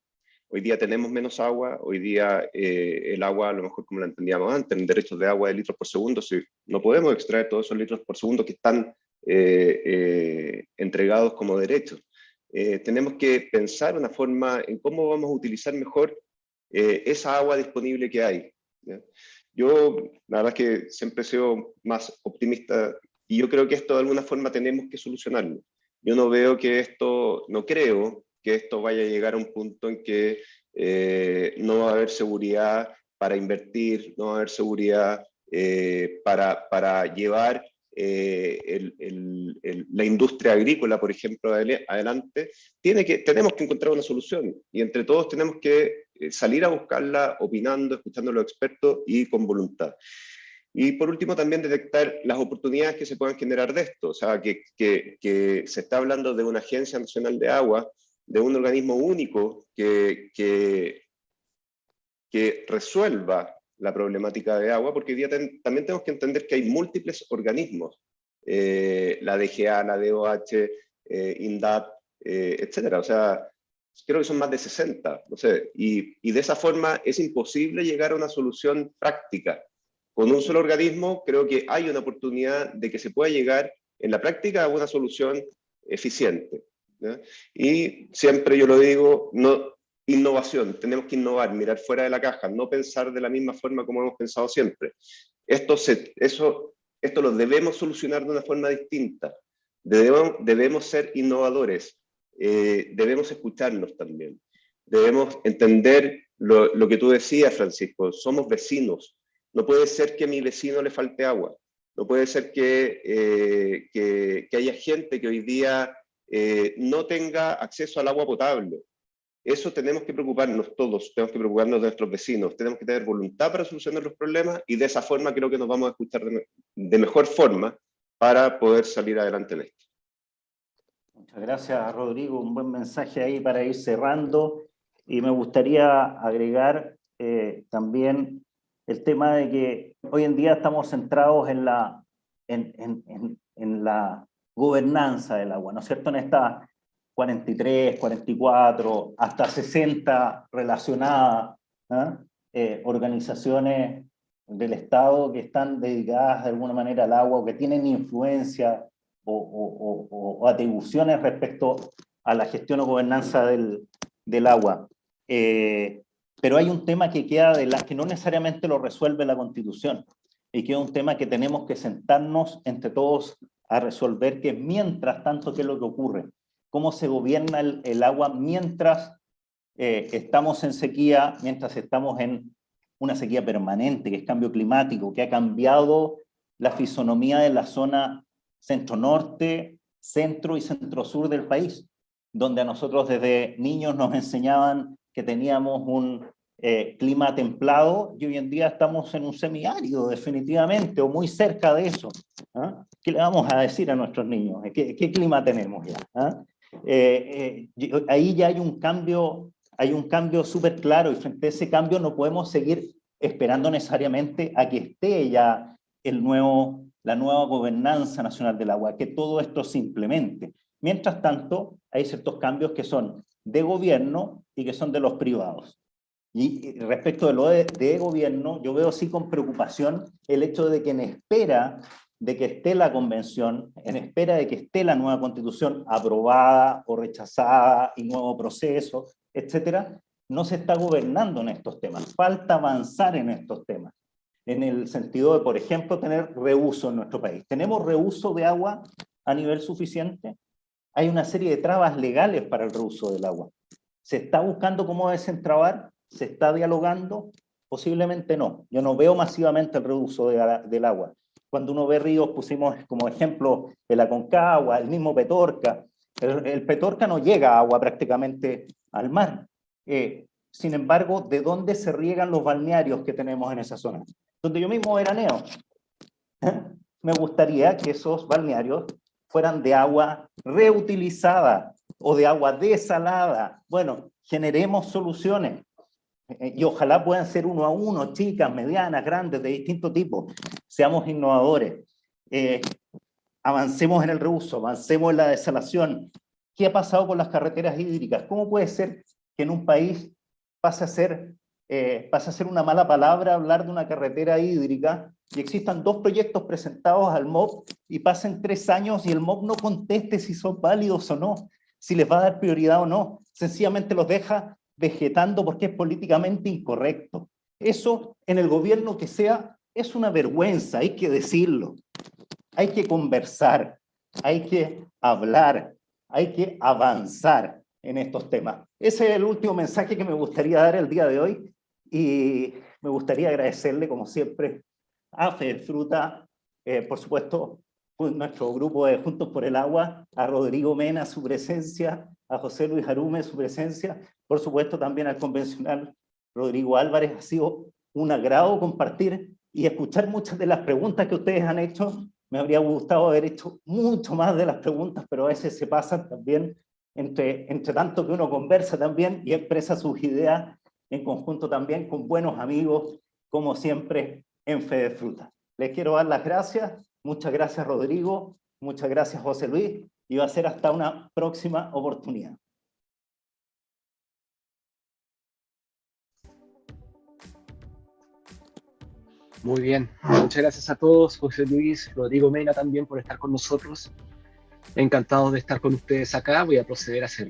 Hoy día tenemos menos agua, hoy día el agua, a lo mejor como la entendíamos antes, en derechos de agua de litros por segundo, si no podemos extraer todos esos litros por segundo que están entregados como derechos. Tenemos que pensar una forma en cómo vamos a utilizar mejor esa agua disponible que hay, ¿ya? Yo, la verdad es que siempre he sido más optimista y yo creo que esto de alguna forma tenemos que solucionarlo. Yo no creo que esto vaya a llegar a un punto en que no va a haber seguridad para invertir, no va a haber seguridad para llevar la industria agrícola, por ejemplo, adelante. Tenemos que encontrar una solución y entre todos tenemos que salir a buscarla opinando, escuchando a los expertos y con voluntad. Y por último también detectar las oportunidades que se puedan generar de esto, o sea, que se está hablando de una Agencia Nacional de Agua, de un organismo único que resuelva la problemática de agua, porque hoy día también tenemos que entender que hay múltiples organismos, la DGA, la DOH, INDAP, etcétera. O sea, creo que son más de 60, no sé, y de esa forma es imposible llegar a una solución práctica. Con un solo organismo creo que hay una oportunidad de que se pueda llegar en la práctica a una solución eficiente, ¿ya? Y siempre yo lo digo, innovación, tenemos que innovar, mirar fuera de la caja, no pensar de la misma forma como hemos pensado siempre. Esto lo debemos solucionar de una forma distinta, debemos ser innovadores, debemos escucharnos también, debemos entender lo que tú decías, Francisco, somos vecinos. No puede ser que a mi vecino le falte agua. No puede ser que haya gente que hoy día no tenga acceso al agua potable. Eso tenemos que preocuparnos todos, tenemos que preocuparnos de nuestros vecinos, tenemos que tener voluntad para solucionar los problemas y de esa forma creo que nos vamos a escuchar de mejor forma para poder salir adelante en esto. Muchas gracias, Rodrigo. Un buen mensaje ahí para ir cerrando. Y me gustaría agregar también el tema de que hoy en día estamos centrados en la gobernanza del agua, ¿no es cierto? En estas 43, 44, hasta 60 relacionadas organizaciones del Estado que están dedicadas de alguna manera al agua o que tienen influencia o atribuciones respecto a la gestión o gobernanza del agua. Pero hay un tema que queda que no necesariamente lo resuelve la Constitución, y que es un tema que tenemos que sentarnos entre todos a resolver, que mientras tanto, ¿qué es lo que ocurre? ¿Cómo se gobierna el agua mientras estamos en sequía, mientras estamos en una sequía permanente, que es cambio climático, que ha cambiado la fisonomía de la zona centro-norte, centro y centro-sur del país, donde a nosotros desde niños nos enseñaban que teníamos un clima templado, y hoy en día estamos en un semiárido definitivamente, o muy cerca de eso. ¿Ah? ¿Qué le vamos a decir a nuestros niños? ¿Qué clima tenemos ya? ¿Ah? Ahí ya hay un cambio súper claro, y frente a ese cambio no podemos seguir esperando necesariamente a que esté ya la nueva gobernanza nacional del agua, que todo esto se implemente. Mientras tanto, hay ciertos cambios que son de gobierno y que son de los privados. Y respecto de lo de gobierno, yo veo sí con preocupación el hecho de que en espera de que esté la convención, en espera de que esté la nueva constitución aprobada o rechazada y nuevo proceso, etcétera, no se está gobernando en estos temas. Falta avanzar en estos temas, en el sentido de, por ejemplo, tener reuso en nuestro país. ¿Tenemos reuso de agua a nivel suficiente? Hay una serie de trabas legales para el reuso del agua. ¿Se está buscando cómo desentrabar? ¿Se está dialogando? Posiblemente no. Yo no veo masivamente el reuso del agua. Cuando uno ve ríos, pusimos como ejemplo el Aconcagua, el mismo Petorca. El Petorca no llega agua prácticamente al mar. Sin embargo, ¿de dónde se riegan los balnearios que tenemos en esa zona? Donde yo mismo veraneo. Me gustaría que esos balnearios fueran de agua reutilizada o de agua desalada. Bueno, generemos soluciones. Y ojalá puedan ser uno a uno, chicas, medianas, grandes, de distinto tipo. Seamos innovadores. Avancemos en el reuso, avancemos en la desalación. ¿Qué ha pasado con las carreteras hídricas? ¿Cómo puede ser que en un país pase a ser una mala palabra hablar de una carretera hídrica y existan 2 proyectos presentados al MOP y pasen 3 años y el MOP no conteste si son válidos o no, si les va a dar prioridad o no? Sencillamente los deja vegetando porque es políticamente incorrecto. Eso, en el gobierno que sea, es una vergüenza, hay que decirlo. Hay que conversar, hay que hablar, hay que avanzar en estos temas. Ese es el último mensaje que me gustaría dar el día de hoy, y me gustaría agradecerle, como siempre, a Fedefruta, por supuesto, nuestro grupo de Juntos por el Agua, a Rodrigo Mena, su presencia, a José Luis Arume, su presencia, por supuesto también al convencional Rodrigo Álvarez. Ha sido un agrado compartir y escuchar muchas de las preguntas que ustedes han hecho. Me habría gustado haber hecho mucho más de las preguntas, pero a veces se pasan también entre tanto que uno conversa también y expresa sus ideas en conjunto también con buenos amigos, como siempre en Fedefruta. Les quiero dar las gracias. Muchas gracias, Rodrigo. Muchas gracias, José Luis. Y va a ser hasta una próxima oportunidad. Muy bien. Muchas gracias a todos, José Luis, Rodrigo Mena también por estar con nosotros. Encantados de estar con ustedes acá. Voy a proceder a hacer